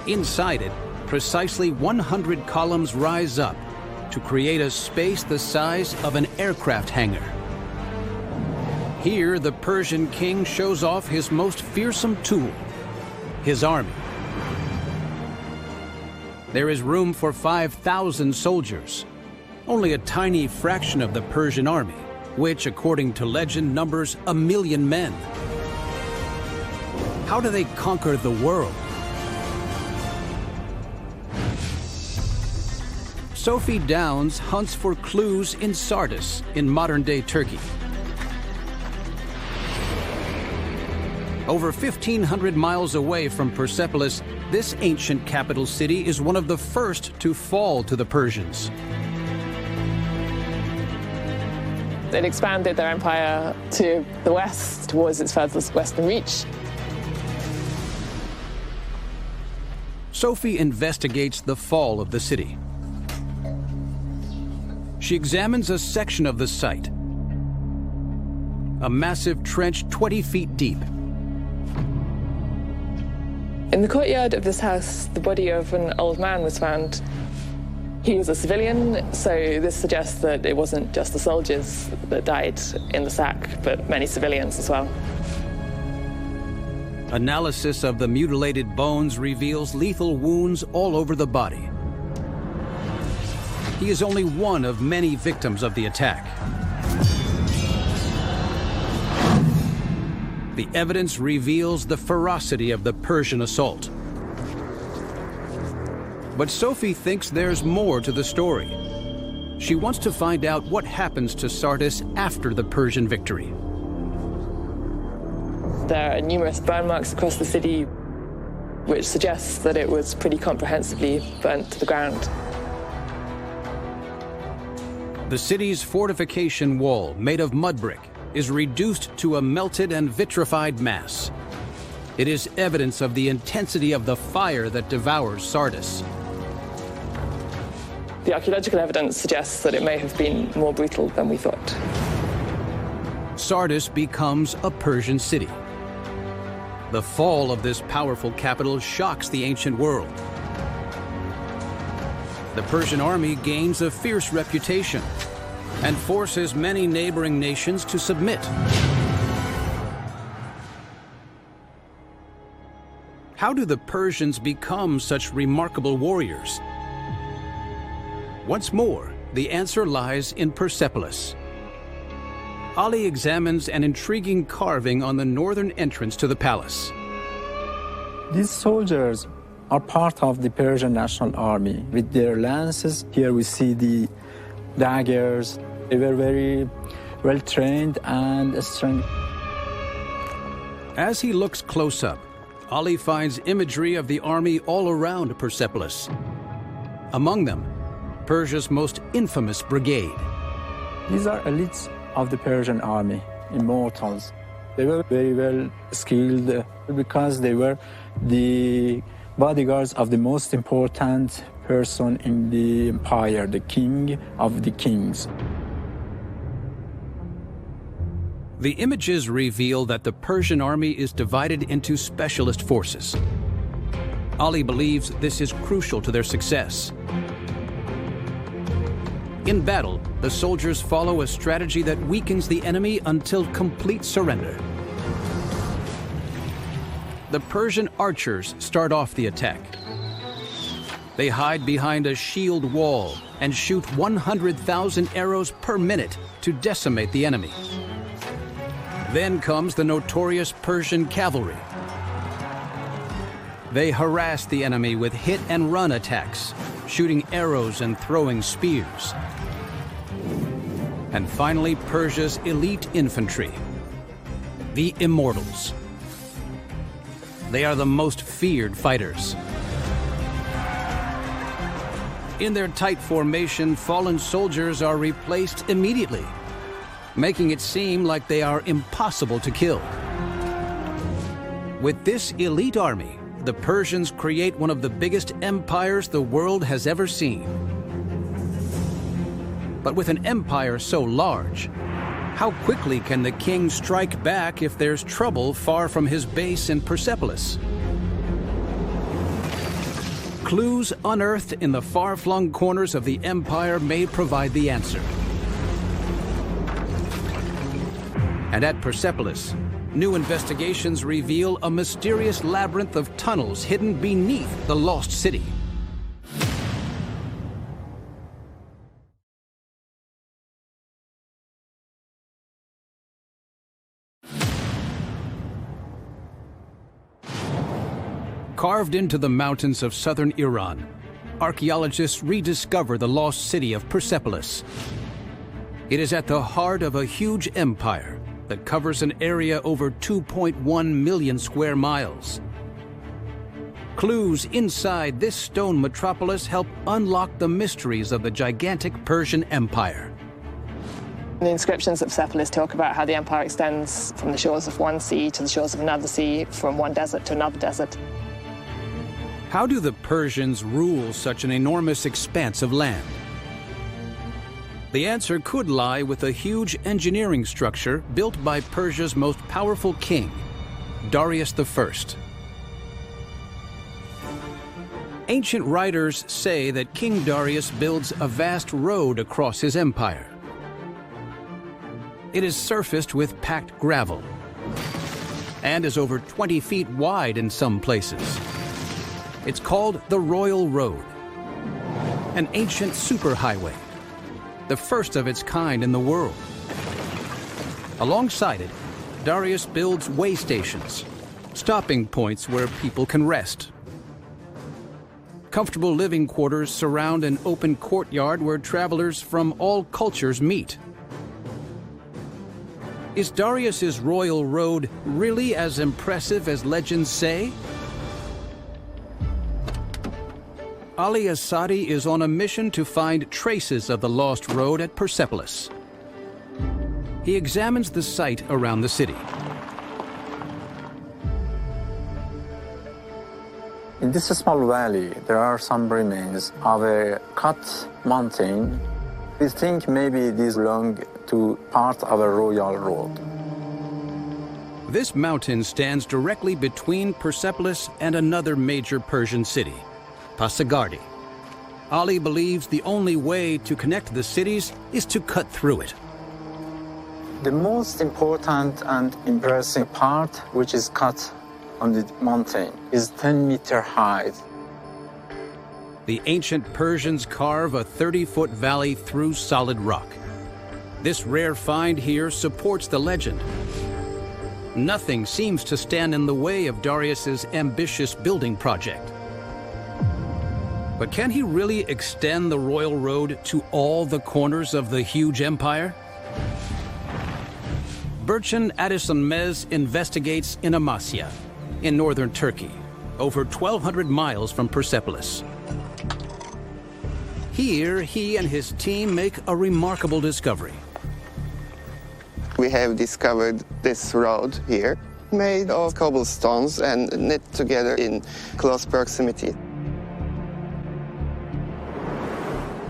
Inside it, precisely 100 columns rise up to create a space the size of an aircraft hangar. Here, the Persian king shows off his most fearsome tool, his army. There is room for 5,000 soldiers, only a tiny fraction of the Persian army, which, according to legend, numbers 1 million men. How do they conquer the world? Sophie Downs hunts for clues in Sardis, in modern-day Turkey. Over 1,500 miles away from Persepolis, this ancient capital city is one of the first to fall to the Persians. It expanded their empire to the west, towards its furthest western reach. Sophie investigates the fall of the city. She examines a section of the site, a massive trench 20 feet deep. In the courtyard of this house, the body of an old man was found. He was a civilian, so this suggests that it wasn't just the soldiers that died in the sack, but many civilians as well. Analysis of the mutilated bones reveals lethal wounds all over the body. He is only one of many victims of the attack. The evidence reveals the ferocity of the Persian assault. But Sophie thinks there's more to the story. She wants to find out what happens to Sardis after the Persian victory. There are numerous burn marks across the city, which suggests that it was pretty comprehensively burnt to the ground. The city's fortification wall, made of mud brick, is reduced to a melted and vitrified mass. It is evidence of the intensity of the fire that devours Sardis. The archaeological evidence suggests that it may have been more brutal than we thought. Sardis becomes a Persian city. The fall of this powerful capital shocks the ancient world. the Persian army gains a fierce reputation and forces many neighboring nations to submit. How do the Persians become such remarkable warriors? Once more, the answer lies in Persepolis. Ali examines an intriguing carving on the northern entrance to the palace. These soldiers are part of the Persian national army with their lances. Here we see the daggers. They were very well trained and strong. As he looks close up, Ali finds imagery of the army all around Persepolis. Among them, Persia's most infamous brigade. These are elites of the Persian army, immortals. They were very well skilled because they were the bodyguards of the most important person in the empire, the king of the kings. The images reveal that the Persian army is divided into specialist forces. Ali believes this is crucial to their success. In battle, the soldiers follow a strategy that weakens the enemy until complete surrender. The Persian archers start off the attack. They hide behind a shield wall and shoot 100,000 arrows per minute to decimate the enemy. Then comes the notorious Persian cavalry. They harass the enemy with hit-and-run attacks, shooting arrows and throwing spears. And finally, Persia's elite infantry, the Immortals. They are the most feared fighters. In their tight formation, fallen soldiers are replaced immediately, making it seem like they are impossible to kill. With this elite army, the Persians create one of the biggest empires the world has ever seen. But with an empire so large, how quickly can the king strike back if there's trouble far from his base in Persepolis? Clues unearthed in the far-flung corners of the empire may provide the answer. And at Persepolis, new investigations reveal a mysterious labyrinth of tunnels hidden beneath the lost city. Carved into the mountains of southern Iran, archaeologists rediscover the lost city of Persepolis. It is at the heart of a huge empire that covers an area over 2.1 million square miles. Clues inside this stone metropolis help unlock the mysteries of the gigantic Persian Empire. The inscriptions at Persepolis talk about how the empire extends from the shores of one sea to the shores of another sea, from one desert to another desert. How do the Persians rule such an enormous expanse of land? The answer could lie with a huge engineering structure built by Persia's most powerful king, Darius I. Ancient writers say that King Darius builds a vast road across his empire. It is surfaced with packed gravel and is over 20 feet wide in some places. It's called the Royal Road, an ancient superhighway, the first of its kind in the world. Alongside it, Darius builds way stations, stopping points where people can rest. Comfortable living quarters surround an open courtyard where travelers from all cultures meet. Is Darius's Royal Road really as impressive as legends say? Ali Asadi is on a mission to find traces of the lost road at Persepolis. He examines the site around the city. In this small valley, there are some remains of a cut mountain. We think maybe these belong to part of a royal road. This mountain stands directly between Persepolis and another major Persian city, Pasargadae. Ali believes the only way to connect the cities is to cut through it. The most important and impressive part, which is cut on the mountain, is 10-meter high. The ancient Persians carve a 30-foot valley through solid rock. This rare find here supports the legend. Nothing seems to stand in the way of Darius's ambitious building project. But can he really extend the royal road to all the corners of the huge empire? Burçin Adisönmez investigates in Amasya, in northern Turkey, over 1,200 miles from Persepolis. Here, he and his team make a remarkable discovery. We have discovered this road here, made of cobblestones and knit together in close proximity.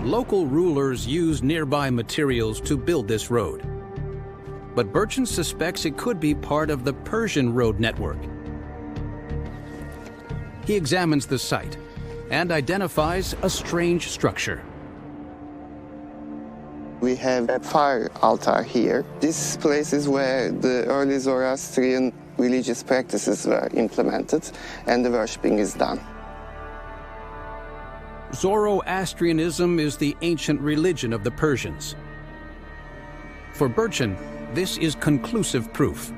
Local rulers used nearby materials to build this road. But Burçin suspects it could be part of the Persian road network. He examines the site and identifies a strange structure. We have a fire altar here. This place is where the early Zoroastrian religious practices were implemented and the worshipping is done. Zoroastrianism is the ancient religion of the Persians. For Burçin, this is conclusive proof.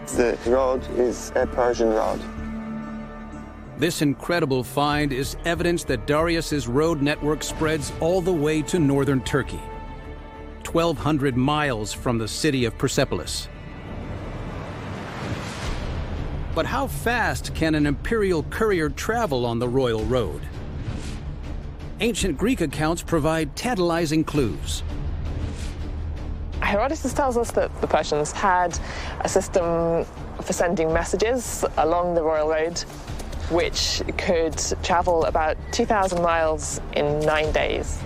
The road is a Persian road. This incredible find is evidence that Darius's road network spreads all the way to northern Turkey, 1,200 miles from the city of Persepolis. But how fast can an imperial courier travel on the royal road? Ancient Greek accounts provide tantalizing clues. Herodotus tells us that the Persians had a system for sending messages along the royal road, which could travel about 2,000 miles in 9 days.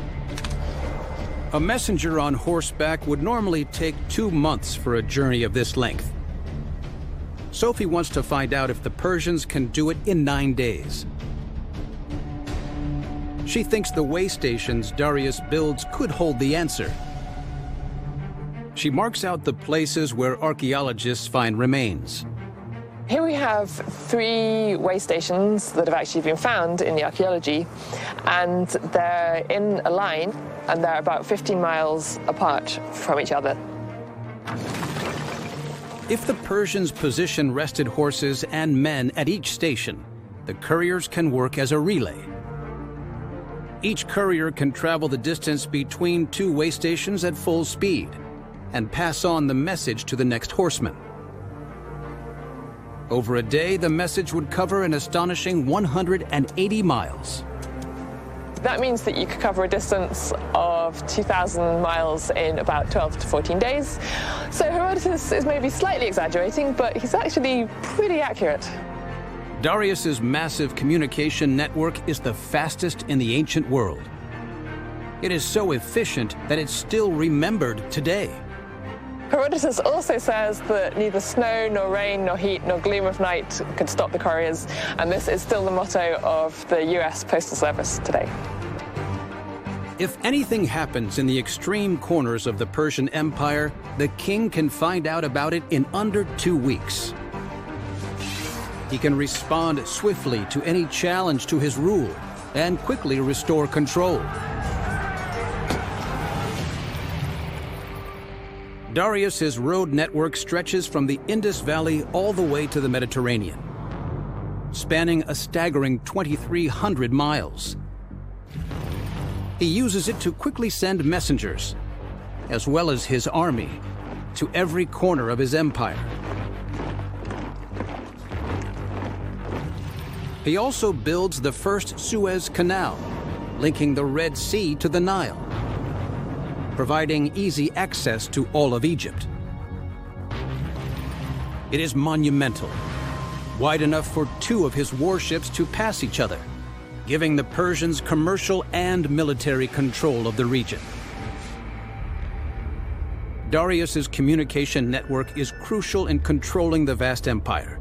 A messenger on horseback would normally take 2 months for a journey of this length. Sophie wants to find out if the Persians can do it in 9 days. She thinks the way stations Darius builds could hold the answer. She marks out the places where archaeologists find remains. Here we have 3 way stations that have actually been found in the archaeology, and they're in a line, and they're about 15 miles apart from each other. If the Persians position rested horses and men at each station, the couriers can work as a relay. Each courier can travel the distance between 2 way stations at full speed and pass on the message to the next horseman. Over a day, the message would cover an astonishing 180 miles. That means that you could cover a distance of 2,000 miles in about 12 to 14 days. So Herodotus is maybe slightly exaggerating, but he's actually pretty accurate. Darius's massive communication network is the fastest in the ancient world. It is so efficient that it's still remembered today. Herodotus also says that neither snow, nor rain, nor heat, nor gloom of night could stop the couriers, and this is still the motto of the US Postal Service today. If anything happens in the extreme corners of the Persian Empire, the king can find out about it in under 2 weeks. He can respond swiftly to any challenge to his rule and quickly restore control. Darius's road network stretches from the Indus Valley all the way to the Mediterranean, spanning a staggering 2,300 miles. He uses it to quickly send messengers, as well as his army, to every corner of his empire. He also builds the first Suez Canal, linking the Red Sea to the Nile, providing easy access to all of Egypt. It is monumental, wide enough for 2 of his warships to pass each other, giving the Persians commercial and military control of the region. Darius's communication network is crucial in controlling the vast empire.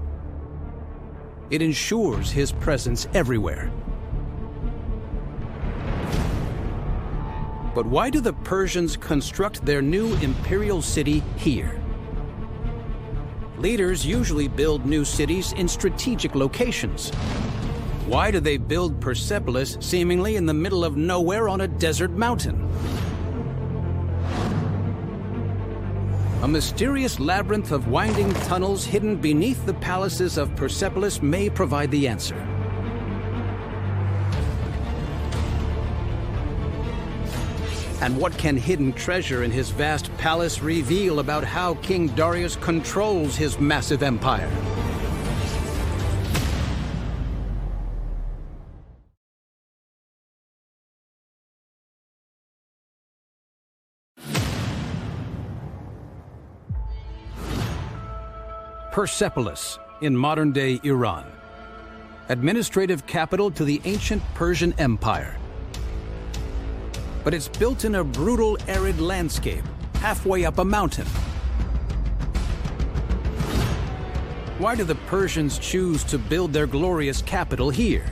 It ensures his presence everywhere. But why do the Persians construct their new imperial city here? Leaders usually build new cities in strategic locations. Why do they build Persepolis seemingly in the middle of nowhere on a desert mountain? A mysterious labyrinth of winding tunnels hidden beneath the palaces of Persepolis may provide the answer. And what can hidden treasure in his vast palace reveal about how King Darius controls his massive empire? Persepolis in modern-day Iran, administrative capital to the ancient Persian Empire. But it's built in a brutal, arid landscape, halfway up a mountain. Why do the Persians choose to build their glorious capital here?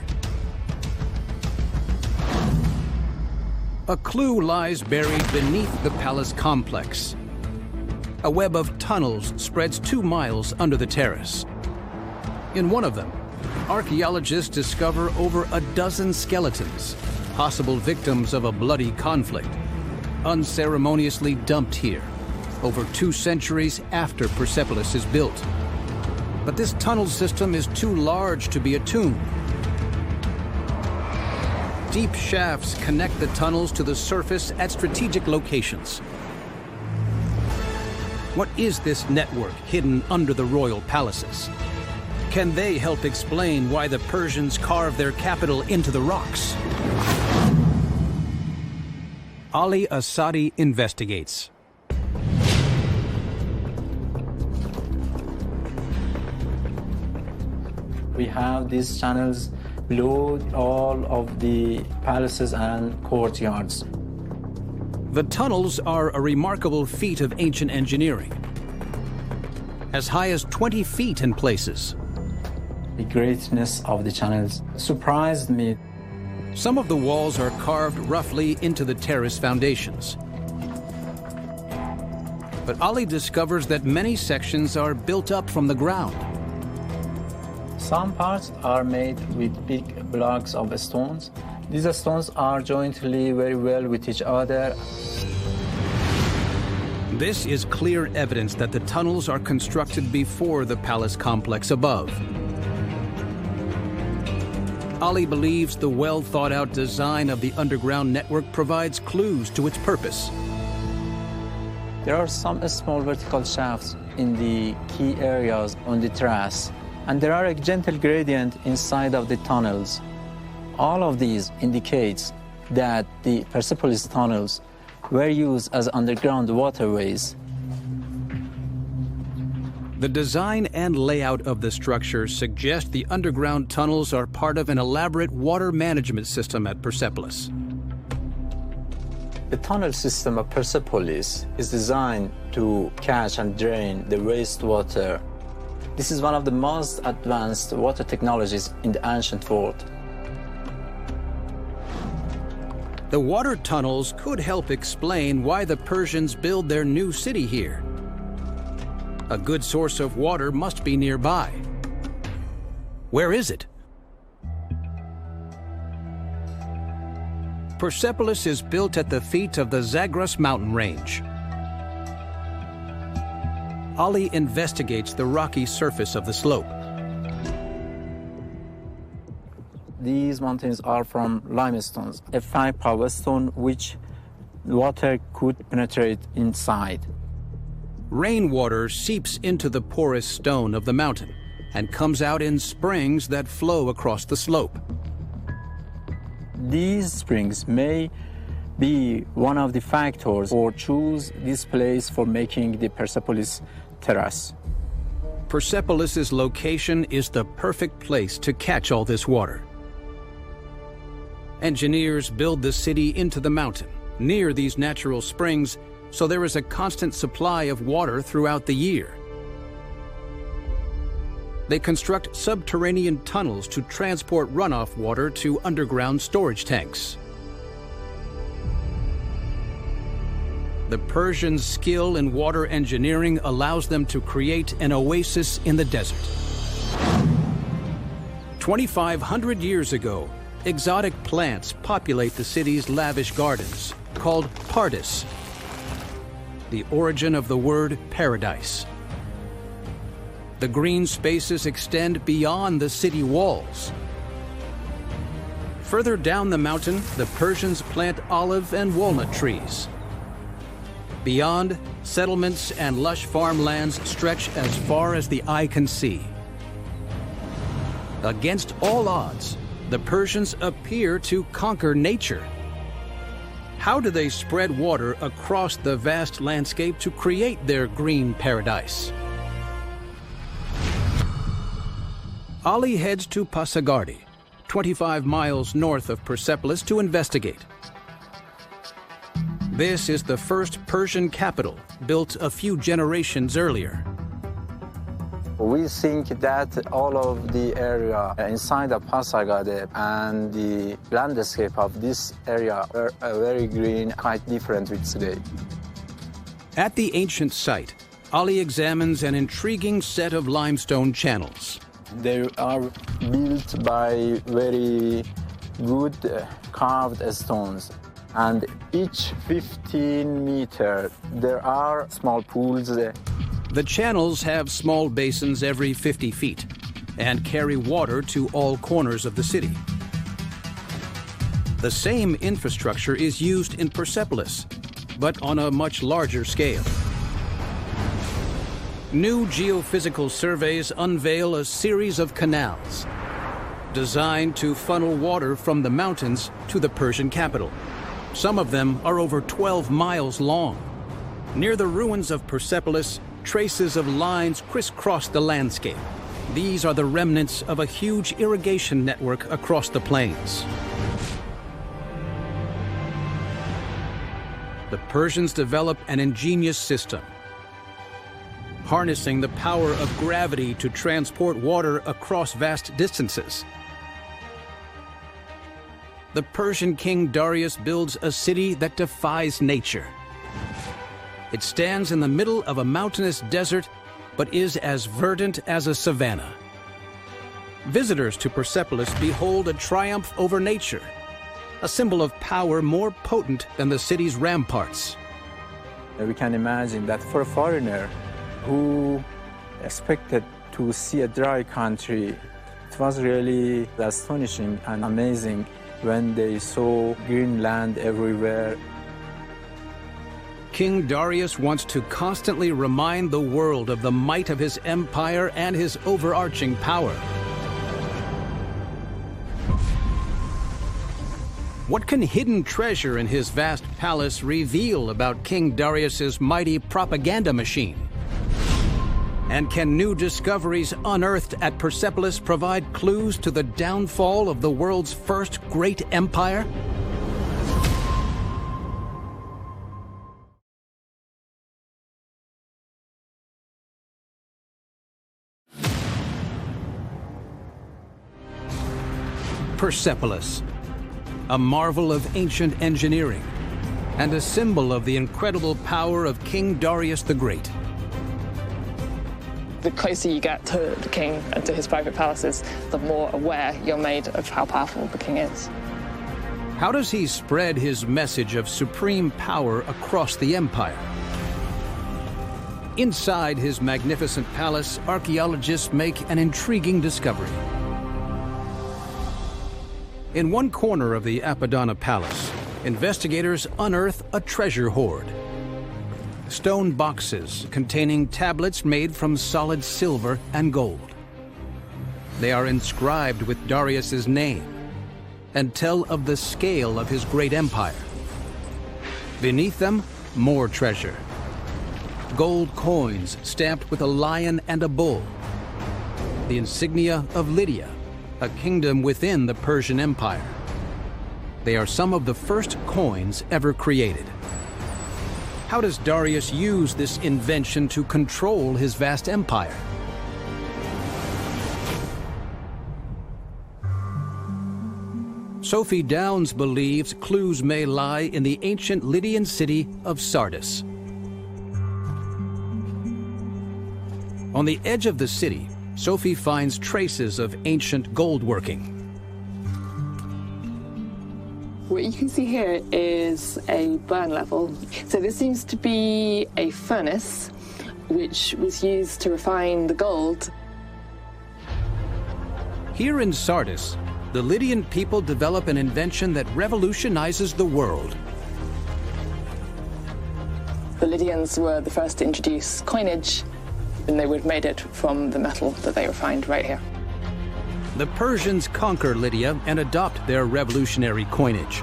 A clue lies buried beneath the palace complex. A web of tunnels spreads 2 miles under the terrace. In one of them, archaeologists discover over a dozen skeletons, possible victims of a bloody conflict, unceremoniously dumped here, over 2 centuries after Persepolis is built. But this tunnel system is too large to be a tomb. Deep shafts connect the tunnels to the surface at strategic locations. What is this network hidden under the royal palaces? Can they help explain why the Persians carved their capital into the rocks? Ali Asadi investigates. We have these channels below all of the palaces and courtyards. The tunnels are a remarkable feat of ancient engineering, as high as 20 feet in places. The greatness of the channels surprised me. Some of the walls are carved roughly into the terrace foundations. But Ali discovers that many sections are built up from the ground. Some parts are made with big blocks of stones. These stones are jointly very well with each other. This is clear evidence that the tunnels are constructed before the palace complex above. Ali believes the well-thought-out design of the underground network provides clues to its purpose. There are some small vertical shafts in the key areas on the terrace, and there are a gentle gradient inside of the tunnels. All of these indicates that the Persepolis tunnels were used as underground waterways. The design and layout of the structure suggest the underground tunnels are part of an elaborate water management system at Persepolis. The tunnel system of Persepolis is designed to catch and drain the wastewater. This is one of the most advanced water technologies in the ancient world. The water tunnels could help explain why the Persians build their new city here. A good source of water must be nearby. Where is it? Persepolis is built at the feet of the Zagros mountain range. Ali investigates the rocky surface of the slope. These mountains are from limestones, a fine power stone which water could penetrate inside. Rainwater seeps into the porous stone of the mountain and comes out in springs that flow across the slope. These springs may be one of the factors or choose this place for making the Persepolis terrace. Persepolis's location is the perfect place to catch all this water. Engineers build the city into the mountain, near these natural springs, so there is a constant supply of water throughout the year. They construct subterranean tunnels to transport runoff water to underground storage tanks. the Persians' skill in water engineering allows them to create an oasis in the desert. 2,500 years ago, exotic plants populate the city's lavish gardens, called pardis, the origin of the word paradise. The green spaces extend beyond the city walls. Further down the mountain, the Persians plant olive and walnut trees. Beyond, settlements and lush farmlands stretch as far as the eye can see. Against all odds, the Persians appear to conquer nature. How do they spread water across the vast landscape to create their green paradise? Ali heads to Pasargadae, 25 miles north of Persepolis, to investigate. This is the first Persian capital, built a few generations earlier. We think that all of the area inside of Pasargadae and the landscape of this area are very green, quite different with today. At the ancient site, Ali examines an intriguing set of limestone channels. They are built by very good carved stones. And each 15 meters, there are small pools. The channels have small basins every 50 feet and carry water to all corners of the city. The same infrastructure is used in Persepolis, but on a much larger scale. New geophysical surveys unveil a series of canals designed to funnel water from the mountains to the Persian capital. Some of them are over 12 miles long. Near the ruins of Persepolis, traces of lines crisscross the landscape. These are the remnants of a huge irrigation network across the plains. The Persians develop an ingenious system, harnessing the power of gravity to transport water across vast distances. The Persian king Darius builds a city that defies nature. It stands in the middle of a mountainous desert, but is as verdant as a savanna. Visitors to Persepolis behold a triumph over nature, a symbol of power more potent than the city's ramparts. We can imagine that for a foreigner who expected to see a dry country, it was really astonishing and amazing when they saw green land everywhere. King Darius wants to constantly remind the world of the might of his empire and his overarching power. What can hidden treasure in his vast palace reveal about King Darius's mighty propaganda machine? And can new discoveries unearthed at Persepolis provide clues to the downfall of the world's first great empire? Persepolis, a marvel of ancient engineering and a symbol of the incredible power of King Darius the Great. The closer you get to the king and to his private palaces, the more aware you're made of how powerful the king is. How does he spread his message of supreme power across the empire? Inside his magnificent palace, archaeologists make an intriguing discovery. In one corner of the Apadana Palace, investigators unearth a treasure hoard. Stone boxes containing tablets made from solid silver and gold. They are inscribed with Darius's name and tell of the scale of his great empire. Beneath them, more treasure. Gold coins stamped with a lion and a bull. The insignia of Lydia, a kingdom within the Persian Empire. They are some of the first coins ever created. How does Darius use this invention to control his vast empire? Sophie Downs believes clues may lie in the ancient Lydian city of Sardis. On the edge of the city, Sophie finds traces of ancient gold working. What you can see here is a burn level. So this seems to be a furnace which was used to refine the gold. Here in Sardis, the Lydian people develop an invention that revolutionizes the world. The Lydians were the first to introduce coinage, and they would have made it from the metal that they refined right here. The Persians conquer Lydia and adopt their revolutionary coinage.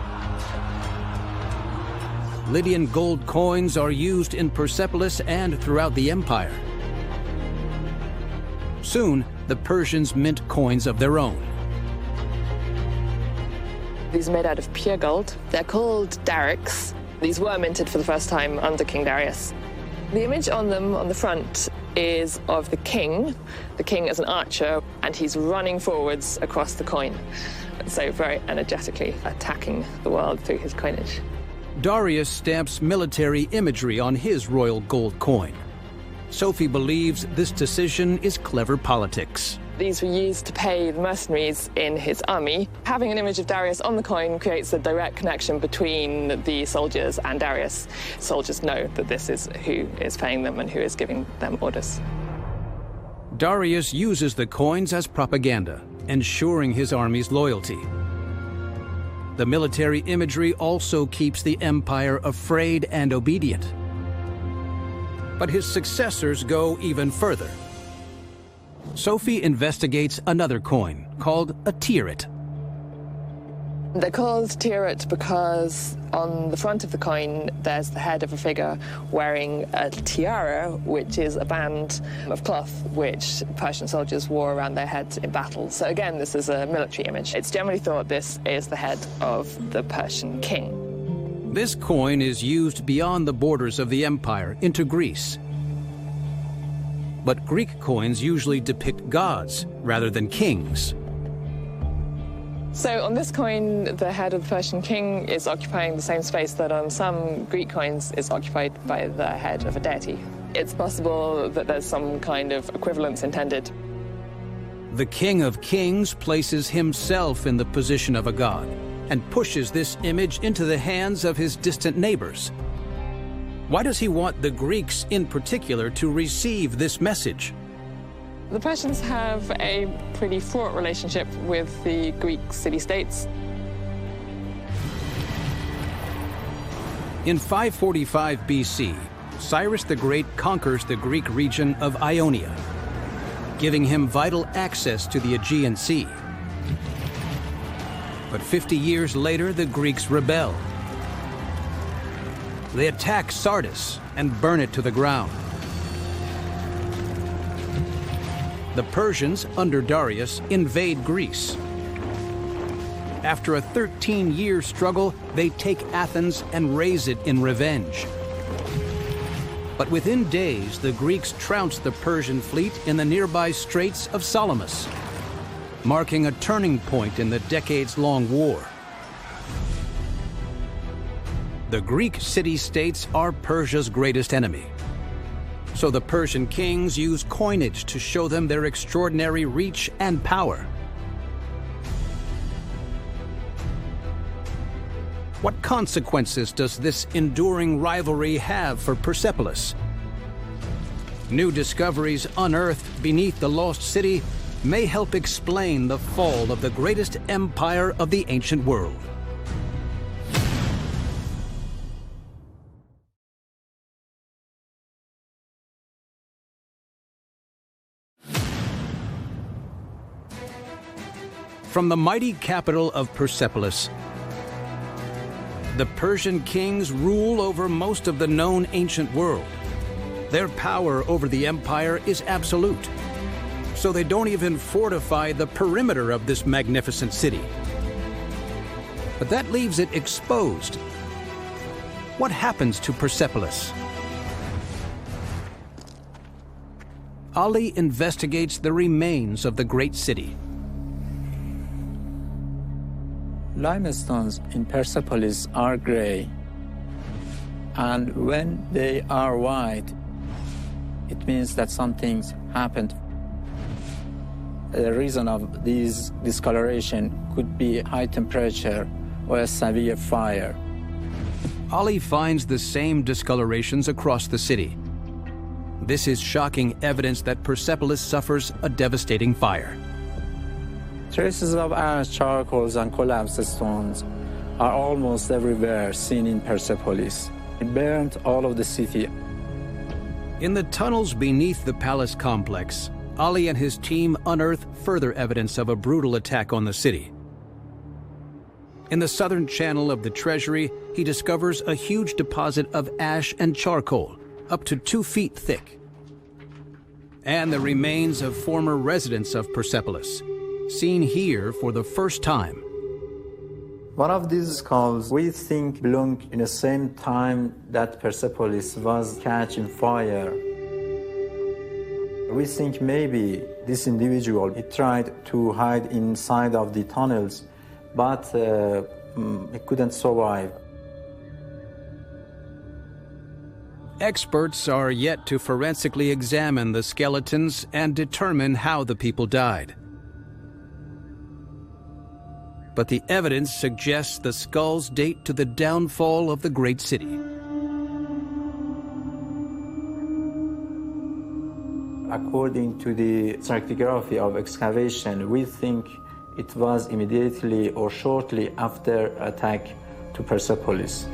Lydian gold coins are used in Persepolis and throughout the empire. Soon, the Persians mint coins of their own. These are made out of pure gold. They're called darics. These were minted for the first time under King Darius. The image on them on the front is of the king as an archer, and he's running forwards across the coin. So very energetically attacking the world through his coinage. Darius stamps military imagery on his royal gold coin. Sophie believes this decision is clever politics. These were used to pay the mercenaries in his army. Having an image of Darius on the coin creates a direct connection between the soldiers and Darius. Soldiers know that this is who is paying them and who is giving them orders. Darius uses the coins as propaganda, ensuring his army's loyalty. The military imagery also keeps the empire afraid and obedient. But his successors go even further. Sophie investigates another coin called a tiaret. They're called tiaret because on the front of the coin there's the head of a figure wearing a tiara, which is a band of cloth which Persian soldiers wore around their heads in battle. So again, this is a military image. It's generally thought this is the head of the Persian king. This coin is used beyond the borders of the empire into Greece. But Greek coins usually depict gods rather than kings. So on this coin, the head of the Persian king is occupying the same space that on some Greek coins is occupied by the head of a deity. It's possible that there's some kind of equivalence intended. The King of Kings places himself in the position of a god and pushes this image into the hands of his distant neighbors. Why does he want the Greeks in particular to receive this message? The Persians have a pretty fraught relationship with the Greek city-states. In 545 BC, Cyrus the Great conquers the Greek region of Ionia, giving him vital access to the Aegean Sea. But 50 years later, the Greeks rebel. They attack Sardis and burn it to the ground. The Persians, under Darius, invade Greece. After a 13-year struggle, they take Athens and raze it in revenge. But within days, the Greeks trounce the Persian fleet in the nearby Straits of Salamis, marking a turning point in the decades-long war. The Greek city-states are Persia's greatest enemy. So the Persian kings use coinage to show them their extraordinary reach and power. What consequences does this enduring rivalry have for Persepolis? New discoveries unearthed beneath the lost city may help explain the fall of the greatest empire of the ancient world. From the mighty capital of Persepolis, the Persian kings rule over most of the known ancient world. Their power over the empire is absolute, so they don't even fortify the perimeter of this magnificent city. But that leaves it exposed. What happens to Persepolis? Ali investigates the remains of the great city. Limestones in Persepolis are gray, and when they are white, it means that something's happened. The reason of this discoloration could be high temperature or a severe fire. Ali finds the same discolorations across the city. This is shocking evidence that Persepolis suffers a devastating fire. Traces of ash, charcoals, and collapsed stones are almost everywhere seen in Persepolis. It burned all of the city. In the tunnels beneath the palace complex, Ali and his team unearth further evidence of a brutal attack on the city. In the southern channel of the treasury, he discovers a huge deposit of ash and charcoal, up to 2 feet thick, and the remains of former residents of Persepolis, seen here for the first time. One of these skulls we think belonged in the same time that Persepolis was catching fire. We think maybe this individual, he tried to hide inside of the tunnels, but he couldn't survive. Experts are yet to forensically examine the skeletons and determine how the people died. But the evidence suggests the skulls date to the downfall of the great city. According to the stratigraphy of excavation, we think it was immediately or shortly after attack to Persepolis.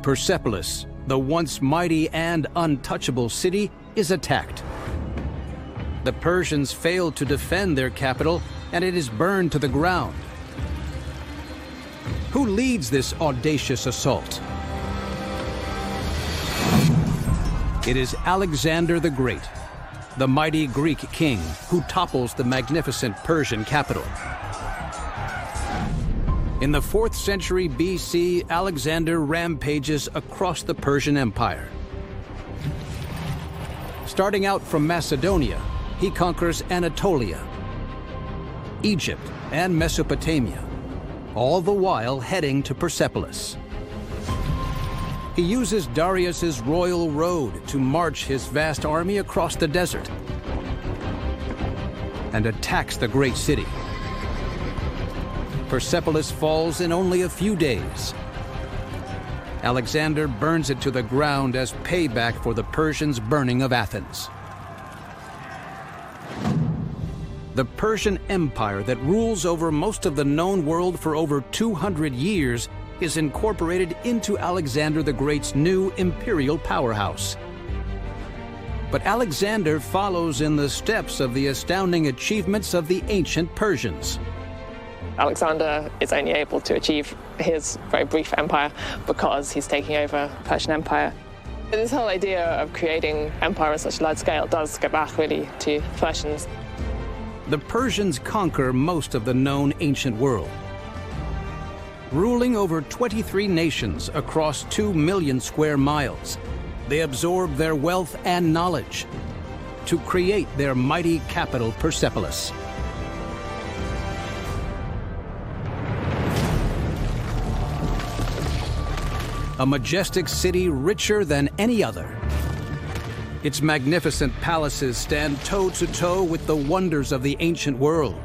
Persepolis, the once mighty and untouchable city, is attacked. The Persians fail to defend their capital, and it is burned to the ground. Who leads this audacious assault? It is Alexander the Great, the mighty Greek king who topples the magnificent Persian capital. In the 4th century BC, Alexander rampages across the Persian Empire. Starting out from Macedonia, he conquers Anatolia, Egypt, and Mesopotamia, all the while heading to Persepolis. He uses Darius's royal road to march his vast army across the desert and attacks the great city. Persepolis falls in only a few days. Alexander burns it to the ground as payback for the Persians' burning of Athens. The Persian Empire that rules over most of the known world for over 200 years is incorporated into Alexander the Great's new imperial powerhouse. But Alexander follows in the steps of the astounding achievements of the ancient Persians. Alexander is only able to achieve his very brief empire because he's taking over the Persian Empire. This whole idea of creating empire on such a large scale does go back really to Persians. The Persians conquer most of the known ancient world, ruling over 23 nations across 2 million square miles. They absorb their wealth and knowledge to create their mighty capital, Persepolis. A majestic city richer than any other. Its magnificent palaces stand toe-to-toe with the wonders of the ancient world.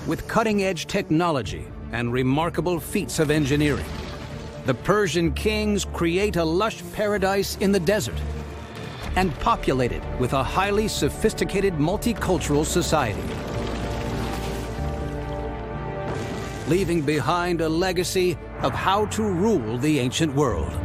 With cutting-edge technology and remarkable feats of engineering, the Persian kings create a lush paradise in the desert and populate it with a highly sophisticated multicultural society, leaving behind a legacy of how to rule the ancient world.